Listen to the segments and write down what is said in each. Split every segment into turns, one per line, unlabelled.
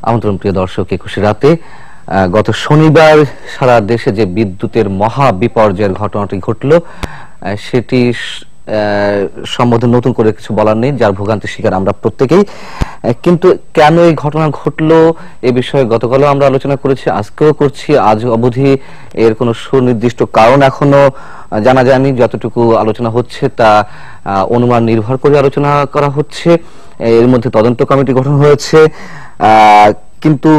আমন্ত্রণ প্রিয় দর্শক, 21 রাতে গত শনিবার সারা দেশে যে বিদ্যুতের মহা বিপর্যয়ের ঘটনাটি ঘটল সেটি সম্বন্ধে নতুন করে কিছু বলার নেই, যার ভোগান্তির শিকার আমরা প্রত্যেকেই। কিন্তু কেন এই ঘটনা ঘটলো এ বিষয়ে গতকালও আমরা আলোচনা করেছি, আজকেও করছি। আজ অবধি এর কোনো সুনির্দিষ্ট কারণ এখনো জানা যায়নি। যতটুকু আলোচনা হচ্ছে তা অনুমান নির্ভর করে আলোচনা করা হচ্ছে। এর মধ্যে তদন্ত কমিটি গঠন হয়েছে, কিন্তু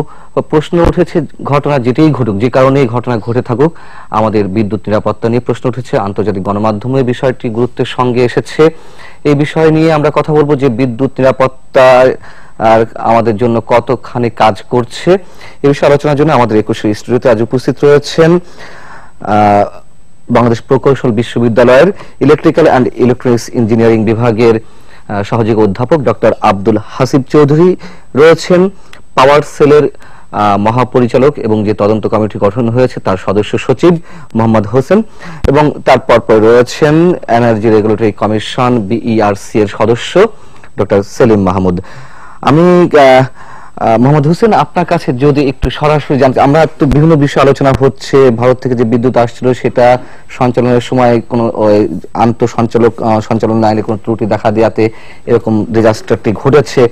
প্রশ্ন উঠেছে ঘটনা যেটাই ঘটুক, যে কারণে এই ঘটনা ঘটে থাকুক, আমাদের বিদ্যুৎ নিরাপত্তা নিয়ে প্রশ্ন উঠেছে। আন্তর্জাতিক গণমাধ্যমে বিষয়টি গুরুত্বের সঙ্গে এসেছে। এই বিষয় নিয়ে আমরা কথা বলবো যে বিদ্যুৎ নিরাপত্তা আর আমাদের জন্য কতখানি কাজ করছে। এই বিষয়ে আলোচনার জন্য আমাদের 21 স্টুডিওতে আজ উপস্থিত রয়েছেন বাংলাদেশ প্রকৌশল বিশ্ববিদ্যালয়ের ইলেকট্রিক্যাল অ্যান্ড ইলেকট্রনিক্স ইঞ্জিনিয়ারিং বিভাগের সহযোগী অধ্যাপক ডক্টর আব্দুল হাসিব চৌধুরী, রয়েছেন পাওয়ার সেলের মহাপরিচালক এবং যে তদন্ত কমিটি গঠন হয়েছে তার সদস্য সচিব মোহাম্মদ হোসেন, এবং তার পরপর রয়েছেন এনার্জি রেগুলেটরি কমিশন বিইআরসি এর সদস্য ডক্টর সেলিম মাহমুদ। আমি মোহাম্মদ হোসেন, আপনার কাছে যদি একটু সরাসরি জানতে, আমরা তো বিভিন্ন বিষয় আলোচনা হচ্ছে, ভারত থেকে যে বিদ্যুৎ আসছিল সেটা সঞ্চালনের সময় কোনো সঞ্চালন লাইনে কোনো ত্রুটি দেখা দেওয়াতে এরকম ডিজাস্টারটি ঘটেছে,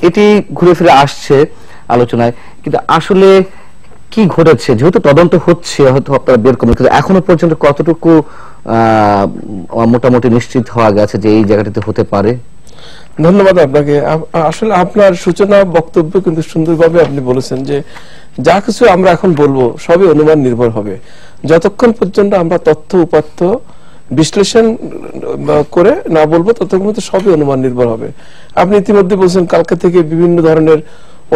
এটি ঘুরে ফিরে আসছে আলোচনায়। কিন্তু আসলে কি ঘটেছে, যেহেতু তদন্ত হচ্ছে, হয়তো আপনারা বের করবেন, কিন্তু এখনো পর্যন্ত কতটুকু মোটামুটি নিশ্চিত হওয়া গেছে যে এই জায়গাটিতে হতে পারে?
ধন্যবাদ আপনাকে। আসলে আপনার সূচনা বক্তব্য কিন্তু সুন্দরভাবে আপনি বলেছেন যে যা কিছু আমরা এখন বলবো সবই অনুমান নির্ভর হবে। যতক্ষণ পর্যন্ত আমরা তথ্য উপাত্ত বিশ্লেষণ করে না বলবো ততক্ষণ পর্যন্ত সবই অনুমান নির্ভর হবে। আপনি ইতিমধ্যে বলছেন কালকে থেকে বিভিন্ন ধরনের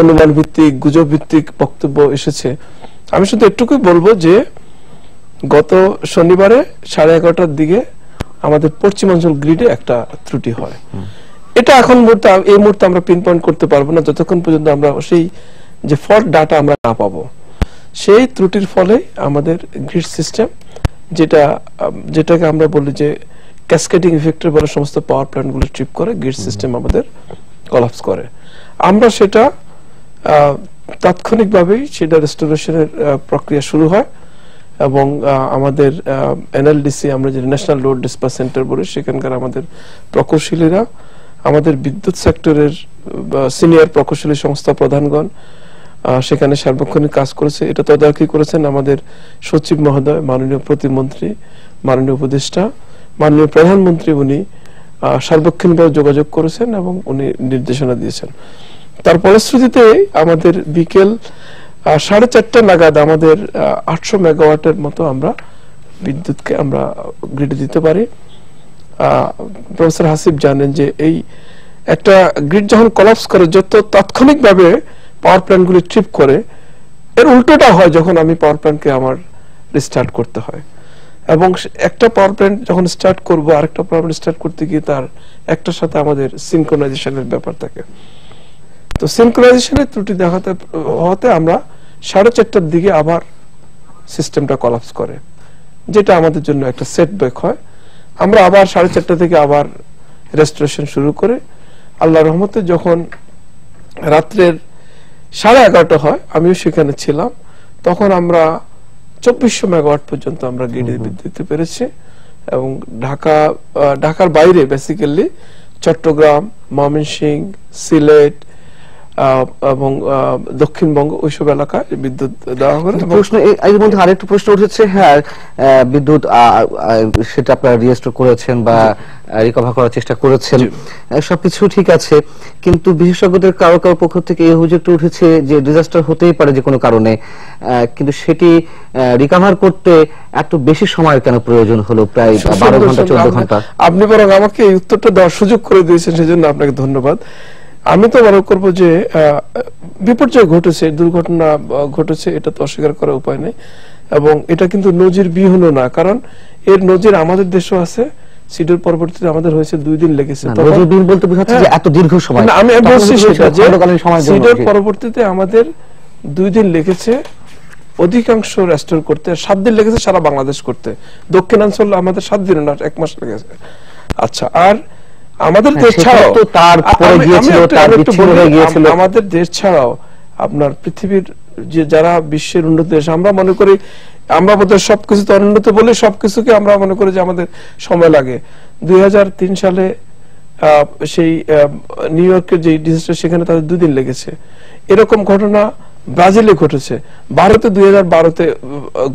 অনুমান ভিত্তিক, গুজব ভিত্তিক বক্তব্য এসেছে। আমি শুধু এটুকুই বলবো যে গত শনিবারে 11:30টার দিকে আমাদের পশ্চিমাঞ্চল গ্রিডে একটা ত্রুটি হয়। এটা এখন এই মুহূর্তে আমরা পিন পয়েন্ট করতে পারবো না যতক্ষণ পর্যন্ত আমরা সেই যে ফল্ট ডাটা আমরা না পাবো। সেই ত্রুটির ফলে আমাদের গ্রিড সিস্টেম, যেটাকে আমরা বলি যে ক্যাসকেডিং ইফেক্টের বলে সমস্ত পাওয়ার প্ল্যান্ট গুলো ট্রিপ করে, গ্রিড সিস্টেম আমাদের কলাপস করে। আমরা সেটা তাৎক্ষণিকভাবেই সেটা রেস্টোরেশনের প্রক্রিয়া শুরু হয় এবং আমাদের এনএলডিসি, আমরা যে ন্যাশনাল লোড ডিসপ্যাচ সেন্টার বলি, সেখানকার আমাদের প্রকৌশলীরা, আমাদের বিদ্যুৎ সেক্টরের সিনিয়র প্রকৌশলী সংস্থা প্রধানগণ সেখানে সার্বক্ষণিক কাজ করেছে। এটা তদারকি করেছেন আমাদের সচিব মহোদয়, মাননীয় প্রতিমন্ত্রী, মাননীয় উপদেষ্টা, মাননীয় প্রধানমন্ত্রী। উনি সার্বক্ষণিকভাবে যোগাযোগ করেছেন এবং উনি নির্দেশনা দিয়েছেন। তার ফলশ্রুতিতে আমাদের বিকেল 4:30 নাগাদ আমাদের 800 মেগাওয়াটের মতো আমরা বিদ্যুৎকে আমরা গ্রিডে দিতে পারি। প্রফেসর হাসিব জানেন যে এই একটা গ্রিড যখন কলাপস করে, যত তাৎক্ষণিকভাবে পাওয়ার প্ল্যান্টগুলি ট্রিপ করে, এর উল্টোটা হয় যখন আমি পাওয়ার প্ল্যান্টকে আমার রিস্টার্ট করতে হয়। এবং একটা পাওয়ার প্ল্যান্ট যখন স্টার্ট করবো, আরেকটা পাওয়ার প্ল্যান্ট স্টার্ট করতে গিয়ে তার একটার সাথে আমাদের সিনক্রোনাইজেশনের ব্যাপার থাকে। তো সিনক্রোনাইজেশনের ত্রুটি হওয়াতে আমরা 4:30টার দিকে আবার সিস্টেমটা কলাপস করে, যেটা আমাদের জন্য একটা সেটব্যাক হয়। আমরা আবার 4:30 থেকে আবার রেস্টোরেশন শুরু করে, আল্লাহর রহমতে যখন রাত্রের 11:30 হয়, আমিও সেখানে ছিলাম, তখন আমরা 2400 মেগাওয়াট পর্যন্ত আমরা গ্রিডে বিদ্যুৎ দিতে পেরেছি। এবং ঢাকার বাইরে বেসিক্যালি চট্টগ্রাম, ময়মনসিংহ, সিলেট এবং দক্ষিণবঙ্গ, ওইসব এলাকায় বিদ্যুৎ দেওয়া হয়।
প্রশ্ন এর মধ্যে আরেকটু প্রশ্ন উঠেছে, হ্যাঁ বিদ্যুৎ সেটা আপনারা রিস্টোর করেছেন বা রিকভার করার চেষ্টা করেছেন, সবকিছু ঠিক আছে, কিন্তু বিশেষজ্ঞদের কারো পক্ষ থেকে এই অভিযোগটা উঠেছে যে ডিজাস্টার হতেই পারে যে কোনো কারণে, কিন্তু সেটি রিকভার করতে এত বেশি সময় কেন প্রয়োজন হলো, প্রায় 12 ঘন্টা 14 ঘন্টা?
আপনি বরং আমাকে এই উত্তরটা দেওয়ার সুযোগ করে দিয়েছেন, সেজন্য আপনাকে ধন্যবাদ। আমি তো মনে করবো যে বিপর্যয় ঘটেছে, দুর্ঘটনা ঘটেছে, এটা তো অস্বীকার করার উপায় নেই। এবং এটা কিন্তু নজির বিহীনও না, কারণ এর নজির আমাদের দেশেও আছে। সিডর পরবর্তীতে আমাদের হয়েছে 2 দিন লেগেছে।
এত দীর্ঘ সময়
আমি বলছি সেটা যে সিডর পরবর্তীতে আমাদের 2 দিন লেগেছে অধিকাংশ রেস্টোর করতে, 7 দিন লেগেছে সারা বাংলাদেশ করতে। দক্ষিণাঞ্চল আমাদের 7 দিন না, 1 মাস লেগেছে। আচ্ছা, আর আমাদের দেশ ছাড়াও
আমাদের দেশ ছাড়াও
আপনার পৃথিবীর যে যারা বিশ্বের উন্নত দেশ, আমরা মনে করি আমরা বোধহয় সবকিছুতে অনুন্নত বলে সবকিছুকে আমরা মনে করি যে আমাদের সময় লাগে। 2003 সালে সেই নিউ ইয়র্কের যে ডিজাস্টার, সেখানে তাদের 2 দিন লেগেছে। এরকম ঘটনা ব্রাজিলে ঘটেছে, ভারতে 2012-তে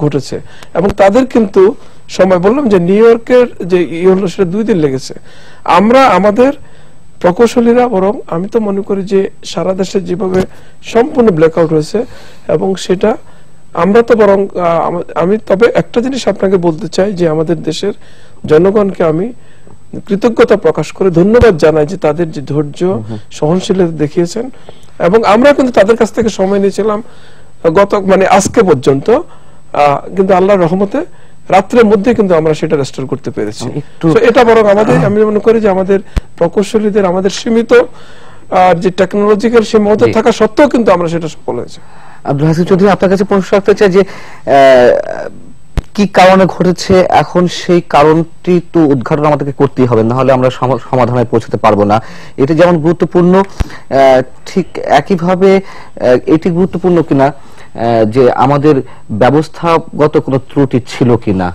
ঘটেছে, এবং তাদের কিন্তু সময়, বললাম যে নিউ ইয়র্কের যে হলো সেটা 2 দিন লেগেছে। আমরা আমাদের প্রকৌশলীরা বরং আমি তো মনে করি যে সারা দেশে যেভাবে সম্পূর্ণ ব্ল্যাকআউট হয়েছে, এবং সেটা আমরা তো বরং আমি তবে একটা জিনিস আপনাকে বলতে চাই যে আমাদের দেশের জনগণকে আমি কৃতজ্ঞতা প্রকাশ করে ধন্যবাদ জানাই যে তাদের যে ধৈর্য সহনশীলতা দেখিয়েছেন, এবং আমরা কিন্তু তাদের কাছ থেকে সময় নিয়েছিলাম আজকে পর্যন্ত, কিন্তু আল্লাহর রহমতে রাত্রের মধ্যে কিন্তু আমরা সেটা রেস্টোর করতে পেরেছি। এটা বরং আমাদের, আমি মনে করি যে আমাদের প্রকৌশলীদের আমাদের সীমিত যে টেকনোলজিক্যাল সীমাবদ্ধ থাকা সত্ত্বেও কিন্তু আমরা সেটা সফল হয়েছে।
আব্দুল হাসিব চৌধুরী, আপনার কাছে প্রশ্ন রাখতে চাই যে কি কারণে ঘটেছে, এখন সেই কারণটি তো উদ্ঘাটন আমাদেরকে করতেই হবে, না হলে আমরা সমাধানে পৌঁছতে পারবো না। এটি যেমন গুরুত্বপূর্ণ, ঠিক একইভাবে এটি গুরুত্বপূর্ণ কিনা যে আমাদের ব্যবস্থাগত কোনো ত্রুটি ছিল কিনা।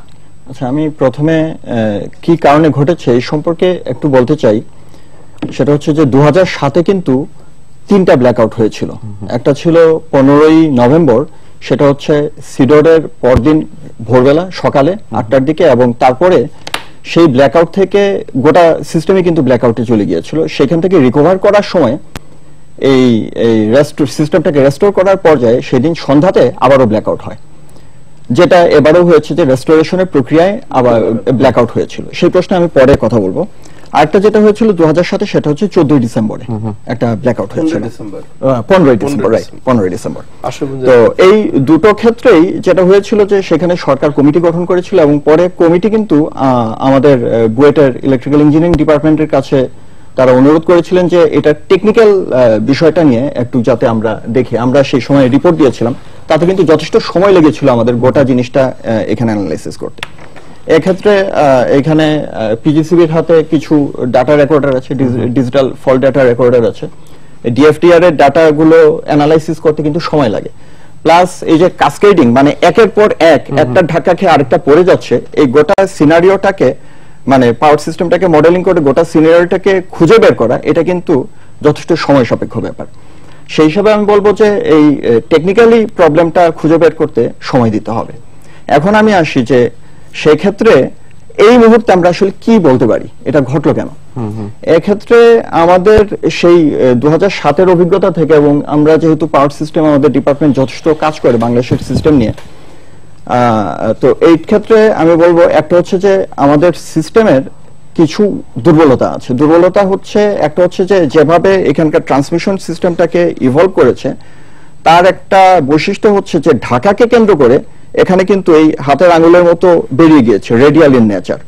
আচ্ছা, আমি প্রথমে কি কারণে ঘটেছে এই সম্পর্কে একটু বলতে চাই। সেটা হচ্ছে যে 2007-এ কিন্তু 3টা ব্ল্যাকআউট হয়েছিল। একটা ছিল 15ই নভেম্বর, সেটা হচ্ছে সিডরের পরদিন ভোরবেলা সকালে 8টার দিকে, এবং তারপরে সেই ব্ল্যাকআউট থেকে গোটা সিস্টেমে কিন্তু ব্ল্যাকআউটে চলে গিয়েছিল। সেখান থেকে রিকভার করার সময় এই সিস্টেমটাকে রেস্টোর করার পর্যায়ে সেদিন সন্ধ্যাতে আবারও ব্ল্যাকআউট হয়, যেটা এবারও হয়েছে যে রেস্টোরেশনের প্রক্রিয়ায় আবার ব্ল্যাকআউট হয়েছিল। সেই প্রশ্নে আমি পরে কথা বলবো। আরেকটা যেটা হয়েছিল 2007-এ, সেটা হচ্ছে 14ই ডিসেম্বরে একটা ব্ল্যাকআউট হয়েছিল, 15ই ডিসেম্বর, রাইট, 15ই ডিসেম্বর। তো এই দুটো ক্ষেত্রেই যেটা হয়েছিল যে সেখানে সরকার কমিটি গঠন করেছিল, এবং পরে কমিটি কিন্তু আমাদের বুয়েটের ইলেকট্রিক্যাল ইঞ্জিনিয়ারিং ডিপার্টমেন্টের কাছে তারা অনুরোধ করেছিলেন যে এটা টেকনিক্যাল বিষয়টা নিয়ে একটু যাতে আমরা দেখি। আমরা সেই সময় রিপোর্ট দিয়েছিলাম, তাতে কিন্তু যথেষ্ট সময় লেগেছিল আমাদের গোটা জিনিসটা এখানে অ্যানালাইসিস করতে। এক্ষেত্রে এখানে পিজিসিবির হাতে কিছু ডাটা রেকর্ডার আছে, ডিজিটাল ফল্ট ডাটা রেকর্ডার আছে। ডিএফটিআর এর ডাটাগুলো অ্যানালাইসিস করতে কিন্তু সময় লাগে। প্লাস এই যে কাসকেডিং, মানে একের পর একটা ধাক্কা খেয়ে আরেকটা পড়ে যাচ্ছে, এই গোটা সিনারিওটাকে মানে পাওয়ার সিস্টেমটাকে মডেলিং করে গোটা সিনারিওটাকে খুঁজে বের করা, এটা কিন্তু যথেষ্ট সময় সাপেক্ষ ব্যাপার। সেই হিসাবে আমি বলবো যে এই টেকনিক্যালি প্রবলেমটা খুঁজে বের করতে সময় দিতে হবে। এখন আমি আসি যে সেই ক্ষেত্রে এই মুহূর্তে আমরা আসলে কি বলতে পারি, এটা ঘটলো কেন। এক্ষেত্রে আমাদের সেই 2007-এর অভিজ্ঞতা থেকে, এবং আমরা যেহেতু পাওয়ার সিস্টেম আমাদের ডিপার্টমেন্ট যথেষ্ট কাজ করে বাংলাদেশের সিস্টেম নিয়ে, তো এই ক্ষেত্রে আমি বলবো একটা হচ্ছে যে আমাদের সিস্টেমের কিছু দুর্বলতা আছে। দুর্বলতা হচ্ছে একটা হচ্ছে যে যেভাবে এখানকার ট্রান্সমিশন সিস্টেমটাকে ইভলভ করেছে, তার একটা বৈশিষ্ট্য হচ্ছে যে ঢাকাকে কেন্দ্র করে এখানে কিন্তু এই হাতের আঙুলের মতো বেরিয়ে গিয়েছে রেডিয়াল ইন নেচার।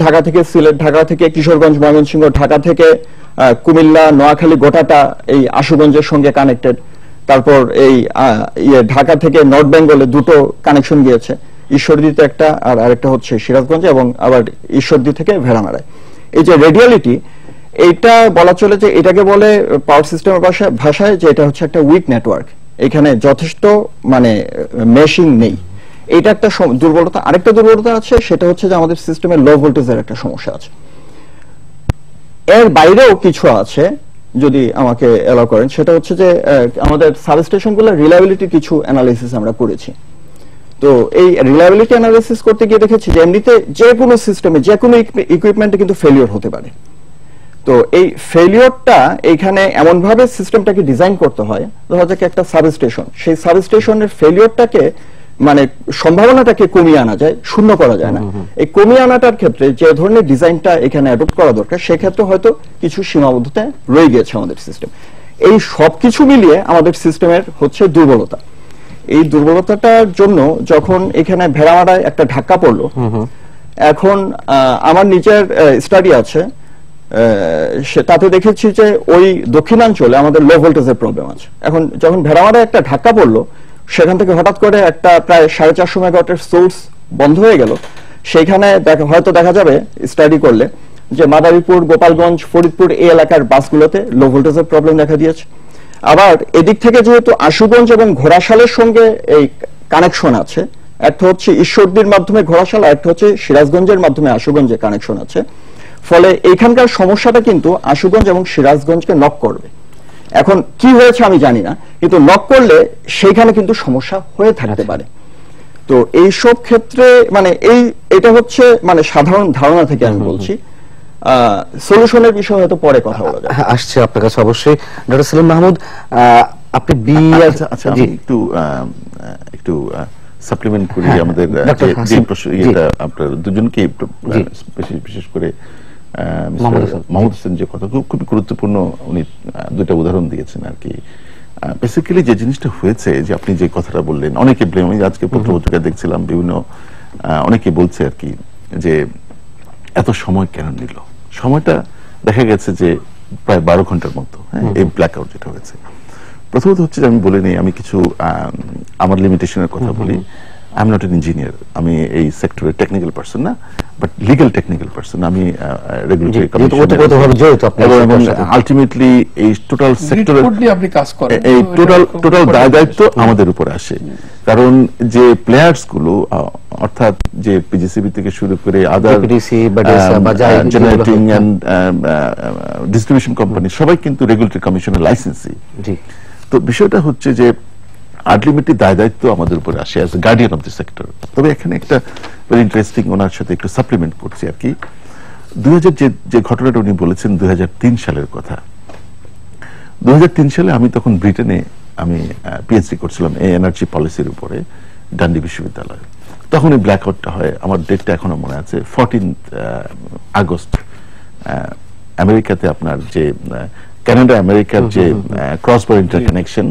ঢাকা থেকে সিলেট, ঢাকা থেকে কিশোরগঞ্জ, ময়মনসিংহ, ঢাকা থেকে কুমিল্লা, নোয়াখালী, গোটাটা এই আশুগঞ্জের সঙ্গে কানেক্টেড। তারপর এই ঢাকা থেকে নর্থ বেঙ্গলে 2টো কানেকশন গিয়েছে, ঈশ্বরদীতে একটা, আর আরেকটা হচ্ছে সিরাজগঞ্জে, এবং আবার ঈশ্বরদী থেকে ভেড়ামারায়। এই যে রেডিয়ালিটি, এইটা বলা চলে যে এটাকে বলে পাওয়ার সিস্টেমের ভাষায় যে এটা হচ্ছে একটা উইক নেটওয়ার্ক, এখানে যথেষ্ট মানে মেশিং নেই। এটা একটা দুর্বলতা। আরেকটা দুর্বলতা আছে, সেটা হচ্ছে যে আমাদের সিস্টেমে লো ভোল্টেজের একটা সমস্যা আছে। এর বাইরেও কিছু আছে, যদি আমাকে এলাও করেন, সেটা হচ্ছে যে আমাদের সাবস্টেশনগুলোর রিলায়েবিলিটি কিছু অ্যানালাইসিস আমরা করেছি। তো এই রিলায়েবিলিটি অ্যানালাইসিস করতে গিয়ে দেখেছি যে এমনিতে যে কোনো সিস্টেমে যে কোনো ইকুইপমেন্টে কিন্তু ফেলিওর হতে পারে। তো এই ফেলিওরটা এইখানে এমন ভাবে সিস্টেমটাকে ডিজাইন করতে হয়, ধরা যাক একটা সাবস্টেশন, সেই সাবস্টেশনের ফেলিওরটাকে মানে সম্ভাবনাটাকে কমিয়ে আনা যায়, শূন্য করা যায় না। এই কমিয়ে আনাটার ক্ষেত্রে যে ধরনের ডিজাইনটা এখানে অ্যাডপ্ট করা দরকার, সেক্ষেত্রে হয়তো কিছু সীমাবদ্ধতা রয়ে গিয়েছে আমাদের সিস্টেম। এই সবকিছু মিলিয়ে আমাদের সিস্টেমের হচ্ছে দুর্বলতা। এই দুর্বলতাটার জন্য যখন এখানে ভেড়ামারায় একটা ধাক্কা পড়লো, এখন আমার নিজের স্টাডি আছে, তাতে দেখেছি যে ওই দক্ষিণাঞ্চলে আমাদের লো ভোল্টেজের প্রবলেম আছে। এখন যখন ভেড়ামারায় একটা ধাক্কা পড়লো, সেখান থেকে হঠাৎ করে একটা প্রায় 450 মেগাওয়াটের সোর্স বন্ধ হয়ে গেল। সেইখানে হয়তো দেখা যাবে স্টাডি করলে যে মাদারীপুর, গোপালগঞ্জ, ফরিদপুর এই এলাকার বাসগুলোতে লো ভোল্টেজের প্রবলেম দেখা দিয়েছে। আবার এদিক থেকে যেহেতু আশুগঞ্জ এবং ঘোড়াশালের সঙ্গে এই কানেকশন আছে, একটা হচ্ছে ঈশ্বরদীর মাধ্যমে ঘোড়াশাল, একটা হচ্ছে সিরাজগঞ্জের মাধ্যমে আশুগঞ্জে কানেকশন আছে, ফলে এইখানকার সমস্যাটা কিন্তু আশুগঞ্জ এবং সিরাজগঞ্জকে নক করবে। এখন কি হয়েছে আমি জানি না, কিন্তু নক করলে সেইখানে কিন্তু সমস্যা হয়ে থাকতে পারে। তো এই সব ক্ষেত্রে মানে এটা হচ্ছে মানে সাধারণ ধারণা থেকে আমি বলছি, সলিউশনের বিষয়ে হয়তো পরে কথা বলা যাবে।
আসছে আপনার কাছে অবশ্যই। ডক্টর সেলিম মাহমুদ, আপনি
আচ্ছা আমি একটু সাপ্লিমেন্ট করি আমাদের যে প্রশ্ন, এটা আপনার দুজনকে বিশেষ করে মাহমুদ হোসেন যে কথা খুবই গুরুত্বপূর্ণ, উনি দুইটা উদাহরণ দিয়েছেন আর কি। বেসিক্যালি যে জিনিসটা হয়েছে, যে আপনি যে কথাটা বললেন, অনেকে ব্লেম, আমি আজকে পত্রপত্রিকা দেখছিলাম বিভিন্ন অনেকে বলছে আর কি যে এত সময় কেন নিল। সময়টা দেখা গেছে যে প্রায় 12 ঘন্টার মতো, এই ব্ল্যাক আউট যেটা হয়েছে। প্রথমত হচ্ছে যে আমি বলে নিই, আমি কিছু আমার লিমিটেশনের কথা বলি। I am not an engineer, আমি এই সেক্টরের টেকনিক্যাল পার্সন না, বাট লিগ্যাল টেকনিক্যাল পার্সন। আমি রেগুলেটরি কমিশন, আলটিমেটলি এই টোটাল সেক্টরের এই টোটাল দায়-দায়িত্ব আমাদের উপর আসে। কারণ যে প্লেয়ার্স গুলো, অর্থাৎ যে পিজিসিবি থেকে শুরু করে আদার জেনারেটিং এন্ড ডিস্ট্রিবিউশন কোম্পানি, সবাই কিন্তু রেগুলেটরি কমিশনের লাইসেন্সি। তো বিষয়টা হচ্ছে যে আলটিমেটলি দায়-দায়িত্ব আমাদের উপর আসে as a guardian of the sector. তবে এখানে একটা ভেরি ইন্টারেস্টিং, ওনার সাথে একটু সাপ্লিমেন্ট করছি আর কি। 2000 যে ঘটনাটা উনি বলেছেন 2003 সালের কথা। 2003 সালে আমি তখন ব্রিটেনে আমি পিএইচডি করছিলাম এই এনার্জি পলিসির উপরে, ডান্ডি বিশ্ববিদ্যালয়ে। তখন এই ব্ল্যাক আউটটা হয়, আমার ডেটটা এখনো মনে আছে, 14 আগস্ট। আমেরিকাতে আপনার যে কানাডা আমেরিকার যে ক্রস বর্ডার ইন্টারকানেকশন,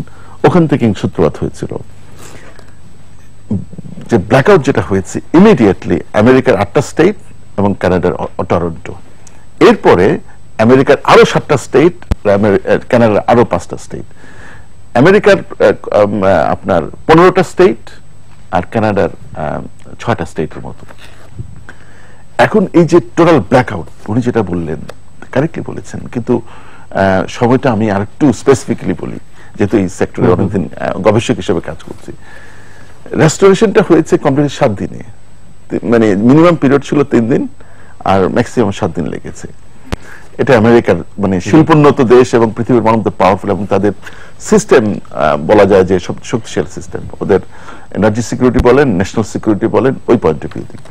ওখান থেকে সূত্রপাত হয়েছিল। যে ব্ল্যাকআউট যেটা হয়েছে ইমিডিয়েটলি আমেরিকার 8টা স্টেট এবং কানাডার টরন্টো, এরপরে আমেরিকার আরো 7টা স্টেট, কানাডার আরো 5টা স্টেট, আমেরিকার আপনার 15টা স্টেট আর কানাডার 6টা স্টেটের মতো। এখন এই যে টোটাল ব্ল্যাকআউট, উনি যেটা বললেন কারেক্টলি বলেছেন, কিন্তু সময়টা আমি আর একটু স্পেসিফিক্যালি বলি, যেহেতু এই সেক্টরে অনেকদিন গবেষক হিসেবে কাজ করছি। রেস্টোরেশনটা হয়েছে কমপ্লিট 7 দিনে, মানে মিনিমাম পিরিয়ড ছিল 3 দিন আর ম্যাক্সিমাম 7 দিন লেগেছে। এটা আমেরিকার মানে শিল্পোন্নত দেশ এবং পৃথিবীর ওয়ান অফ দ্য পাওয়ারফুল, এবং তাদের সিস্টেম বলা যায় যে সব শক্তিশালী সিস্টেম। ওদের এনার্জি সিকিউরিটি বলেন, ন্যাশনাল সিকিউরিটি বলেন, ওই পয়েন্ট অফ ভিউ থেকে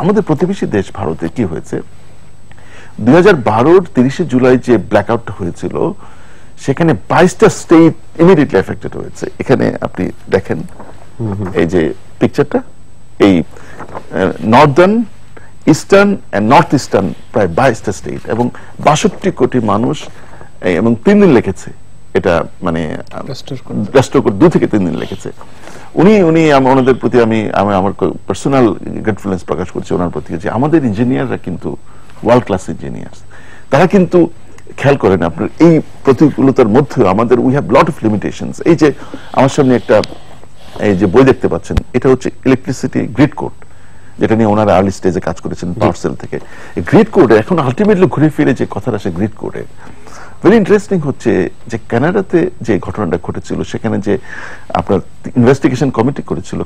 আমাদের প্রতিবেশী দেশ ভারতে কি হয়েছে, 2012-র 30শে জুলাই যে ব্ল্যাকআউটটা হয়েছিল, সেখানে 22টা স্টেট ইমিডিয়েটলি এফেক্টেড হয়েছে। এখানে আপনি দেখেন এই যে পিকচারটা, এই northern, eastern and north eastern প্রায় 22টা স্টেট এবং 62 কোটি মানুষ, এবং 3 দিন লেগেছে এটা, মানে 2 থেকে 3 দিন লেগেছে। উনি ওনাদের প্রতি আমি আমার পার্সোনাল গ্রেটফুলনেস প্রকাশ করছি ওনার প্রতি, যে আমাদের ইঞ্জিনিয়াররা কিন্তু ওয়ার্ল্ড ক্লাস ইঞ্জিনিয়ার্স। তারা কিন্তু খেয়াল করেন আপনার এই প্রতিকূলতার মধ্যে আমাদের we have lot of limitations. এই যে আমার সামনে একটা এই যে বই দেখতে পাচ্ছেন, এটা হচ্ছে ইলেকট্রিসিটি গ্রিড কোড, যেটা নিয়ে ওনারা আর্লি স্টেজে কাজ করেছেন পাওয়ার সেল থেকে। গ্রিড কোডে এখন আলটিমেটলি ঘুরে ফিরে যে কথাটা আসে গ্রিড কোডে, ভেরি ইন্টারেস্টিং হচ্ছে যে কানাডাতে যে ঘটনাটা ঘটেছিল, সেখানে যে আপনার ইনভেস্টিগেশন কমিটি করেছিল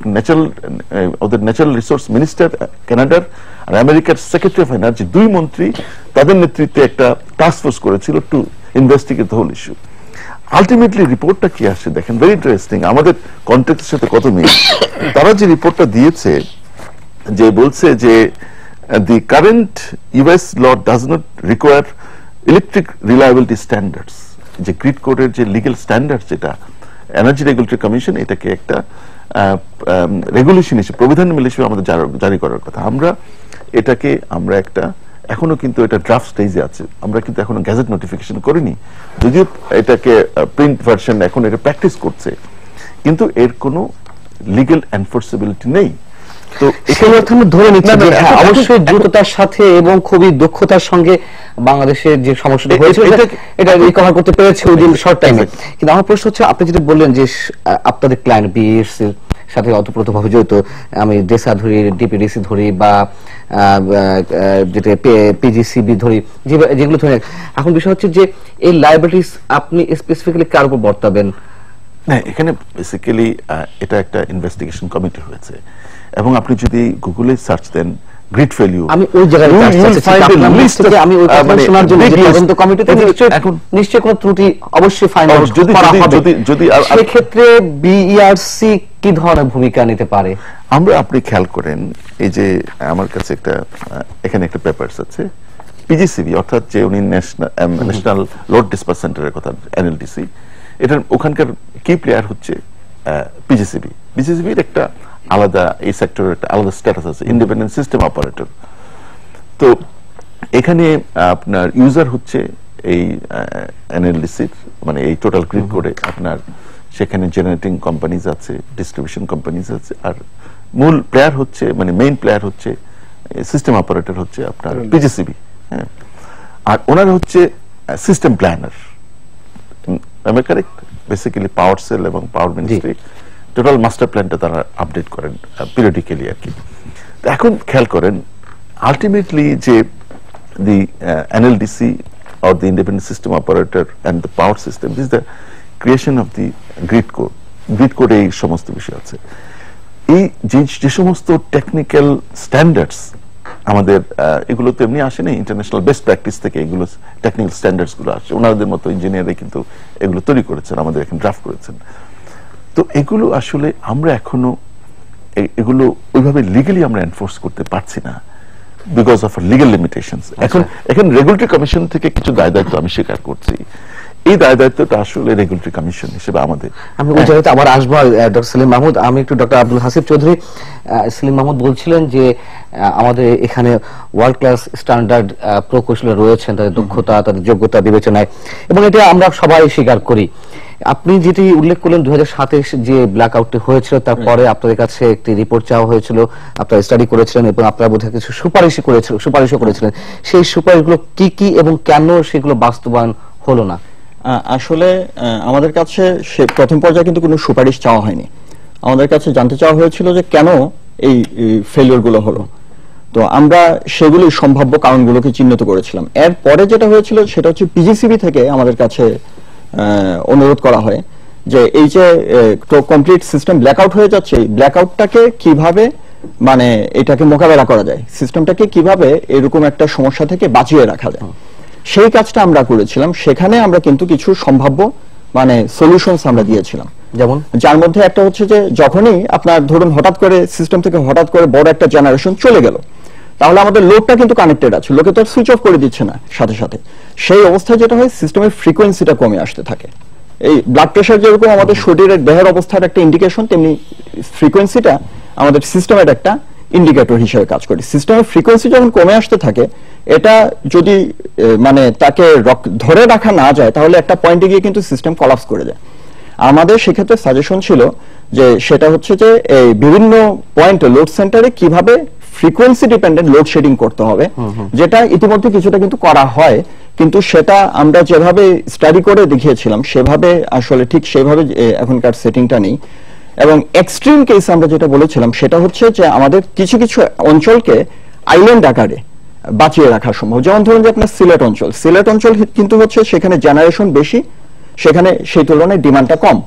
ওদের ন্যাচারাল রিসোর্স মিনিস্টার কানাডার আর আমেরিকার সেক্রেটারি অফ এনার্জি, 2 মন্ত্রী, তাদের নেতৃত্বে একটা টাস্ক ফোর্স করেছিল to investigate the whole issue. Ultimately রিপোর্টটা কি আসছে দেখেন, ভেরি ইন্টারেস্টিং, আমাদের কন্টেক্সটের সাথে কত মিল। তারা যে রিপোর্টটা দিয়েছে, যে বলছে যে the current US law does not require electric reliability standards, যে গ্রিড কোডের যে লিগ্যাল স্ট্যান্ডার্ড, যেটা এনার্জি রেগুলেটরি কমিশন এটাকে একটা রেগুলেশন হিসেবে, প্রবিধান হিসেবে আমাদের জারি করার কথা। আমরা একটা এখনো কিন্তু এটা ড্রাফট স্টেজে আছে, আমরা কিন্তু এখনো গ্যাজেট নোটিফিকেশন করিনি, যদিও এটাকে প্রিন্ট ভার্সন এখন এটা প্র্যাকটিস করছে, কিন্তু এর কোনো লিগ্যাল এনফোর্সেবিলিটি নেই।
তো এখানে ধরে নিচ্ছি যে অবশ্যই দ্রুততার সাথে এবং খুবই দক্ষতার সঙ্গে বাংলাদেশের যে সমস্যাটা হয়েছিল এটা রিকভার করতে পেরেছে উইদিন শর্ট টাইমে। কিন্তু আমার প্রশ্ন হচ্ছে, আপনি যেটা বললেন যে আপনাদের ক্লায়েন্ট বিএসসি সাথে অতপ্রতভাবে জড়িত, আমি ডেসা ধরি, ডিপিডিসি ধরি, বা যেটা পিজিসিবি ধরি, যেগুলো ধরি। এখন বিষয় হচ্ছে যে এই লাইবিলিটিস আপনি স্পেসিফিক্যালি কার উপর বর্তাবেন?
না, এখানে বেসিক্যালি এটা একটা ইনভেস্টিগেশন কমিটি হয়েছে, এবং আপনি যদি গুগলে সার্চ দেন গ্রিড ফেলিউর,
আমি ওই জায়গায় আমি ওই কথা শোনার জন্য যে তদন্ত কমিটিতে এখন নিশ্চয়ই কোনো ত্রুটি অবশ্যই ফাইন্ড আউট করা হবে।
যদি
সেই ক্ষেত্রে বিইআরসি কি ধরনের ভূমিকা নিতে পারে?
আপনি খেয়াল করেন, এই যে আমার কাছে একটা এখানে একটা পেপারস আছে, পিজিসিবি অর্থাৎ যে উনি ন্যাশনাল লোড ডিসপাচ সেন্টারের কথা, এনএলডিসি, এটার ওখানকার কি প্লেয়ার হচ্ছে পিজিসিবি। পিজিসিবির একটা আলাদা, এই সেক্টরের একটা আলাদা স্ট্যাটাস আছে, ইন্ডিপেন্ডেন্ট সিস্টেম অপারেটর। তো এখানে আপনার ইউজার হচ্ছে এই এনএলডিসির, মানে এই টোটাল গ্রিড করে আপনার সেখানে জেনারেটিং কোম্পানিজ আছে, ডিস্ট্রিবিউশন কোম্পানিজ আছে, আর মূল প্লেয়ার হচ্ছে, মানে মেইন প্লেয়ার হচ্ছে সিস্টেম অপারেটর হচ্ছে আপনার পিজিসিবি। হ্যাঁ, আর ওনারা হচ্ছে সিস্টেম প্ল্যানার, আমি কারেক্ট? বেসিক্যালি পাওয়ার সেল এবং পাওয়ার মিনিস্ট্রি টোটাল মাস্টার প্ল্যানটা তারা আপডেট করেন পিরিয়ডিক্যালি আর কি। এখন খেয়াল করেন, আলটিমেটলি যে দি এনএলডিসি or the independent system operator and the power system, this is the creation of the grid code. Grid code এই সমস্ত বিষয় আছে। এই যে সমস্ত টেকনিক্যাল স্ট্যান্ডার্ডস আমাদের এগুলো তো এমনি আসে না, ইন্টারন্যাশনাল বেস্ট প্র্যাকটিস থেকে এগুলো টেকনিক্যাল স্ট্যান্ডার্ডস গুলো আসে, ওনাদের মতো ইঞ্জিনিয়াররা কিন্তু এগুলো তৈরি করেছেন, আমাদের এখন ড্রাফট করেছেন। তো এগুলো আসলে আমরা এখনো এগুলো ওইভাবে লিগালি আমরা এনফোর্স করতে পারছি না, বিকজ অফ লিগ্যাল লিমিটেশনস। এখন রেগুলেটরি কমিশন থেকে কিছু দায় দায়িত্ব আমি স্বীকার করছি, এই দায় দায়িত্বটা আসলে রেগুলেটরি কমিশন হিসেবে আমাদের।
আমি ওই জায়গাতে আবার আসবো ডক্টর সেলিম মাহমুদ। আমি একটু ডক্টর আব্দুল হাসিব চৌধুরী, সেলিম মাহমুদ বলছিলেন যে আমাদের এখানে ওয়ার্ল্ড ক্লাস স্ট্যান্ডার্ড প্রকৌশলী রয়েছেন, তাদের দক্ষতা, তাদের যোগ্যতা বিবেচনায়, এবং এটা আমরা সবাই স্বীকার করি। আপনি যেটি উল্লেখ করলেন 2007-এ যে ব্ল্যাক আউটটি হয়েছিল, তারপরে আপনাদের কাছে একটি রিপোর্ট চাওয়া হয়েছিল, আপনারা স্টাডি করেছিলেন এবং আপনারা বোধহয় কিছু সুপারিশও করেছিলেন। সেই সুপারিশগুলো কি কি এবং কেন সেগুলো বাস্তবায়ন হলো না?
আসলে আমাদের কাছে সে প্রথম পর্যায়ে কিন্তু কোনো সুপারিশ চাওয়া হয়নি। আমাদের কাছে জানতে চাওয়া হয়েছিল যে কেন এই ফেলিওর গুলো হলো। তো আমরা সেগুলি সম্ভাব্য কারণগুলোকে চিহ্নিত করেছিলাম। এরপরে যেটা হয়েছিল সেটা হচ্ছে পিজিসিবি থেকে আমাদের কাছে অনুরোধ করা হয় যে এই যে কমপ্লিট সিস্টেম ব্ল্যাকআউট হয়ে যাচ্ছে, এই ব্ল্যাকআউটটাকে কিভাবে মানে এটাকে মোকাবেলা করা যায়, সিস্টেমটাকে কিভাবে এরকম একটা সমস্যা থেকে বাঁচিয়ে রাখা যায়, সেই কাজটা আমরা করেছিলাম। সেখানে আমরা কিন্তু কিছু সম্ভাব্য মানে সলিউশনস আমরা দিয়েছিলাম।
যেমন
যার মধ্যে একটা হচ্ছে যে যখনই আপনার ধরুন হঠাৎ করে সিস্টেম থেকে হঠাৎ করে বড় একটা জেনারেশন চলে গেল, তাহলে আমাদের লোডটা কিন্তু কানেক্টেড আছে, লোকে তো সুইচ অফ করে দিচ্ছে না সাথে সাথে। সেই অবস্থায় যেটা হয় সিস্টেমের ফ্রিকোয়েন্সিটা কমে আসতে থাকে। এই ব্লাড প্রেশার যেরকম আমাদের শরীরের দেহের অবস্থার একটা ইন্ডিকেশন, তেমনি ফ্রিকোয়েন্সিটা আমাদের সিস্টেমের একটা ইন্ডিকেটর হিসেবে কাজ করে। সিস্টেমের ফ্রিকোয়েন্সি যখন কমে আসতে থাকে, এটা যদি মানে তাকে ধরে রাখা না যায়, তাহলে একটা পয়েন্টে গিয়ে কিন্তু সিস্টেম কলাপস করে যায়। আমাদের সেক্ষেত্রে সাজেশন ছিল যে সেটা হচ্ছে যে এই বিভিন্ন পয়েন্টে লোড সেন্টারে কিভাবে ফ্রিকোয়েন্সি ডিপেন্ডেন্ট লোড শেডিং করতে হবে, যেটা ইতিমধ্যে কিছুটা কিন্তু করা হয়, কিন্তু সেটা আমরা যেভাবে স্টাডি করে দেখিয়েছিলাম সেভাবে আসলে ঠিক সেভাবে এখনকার সেটিংটা নেই। এবং এক্সট্রিম কেস আমরা যেটা বলেছিলাম সেটা হচ্ছে যে আমাদের কিছু কিছু অঞ্চলকে আইল্যান্ড আকারে বাঁচিয়ে রাখা সম্ভব। যেমন ধরুন যে আপনার সিলেট অঞ্চল কিন্তু হচ্ছে সেখানে জেনারেশন বেশি, সেখানে সেই তুলনায় ডিমান্ডটা কম।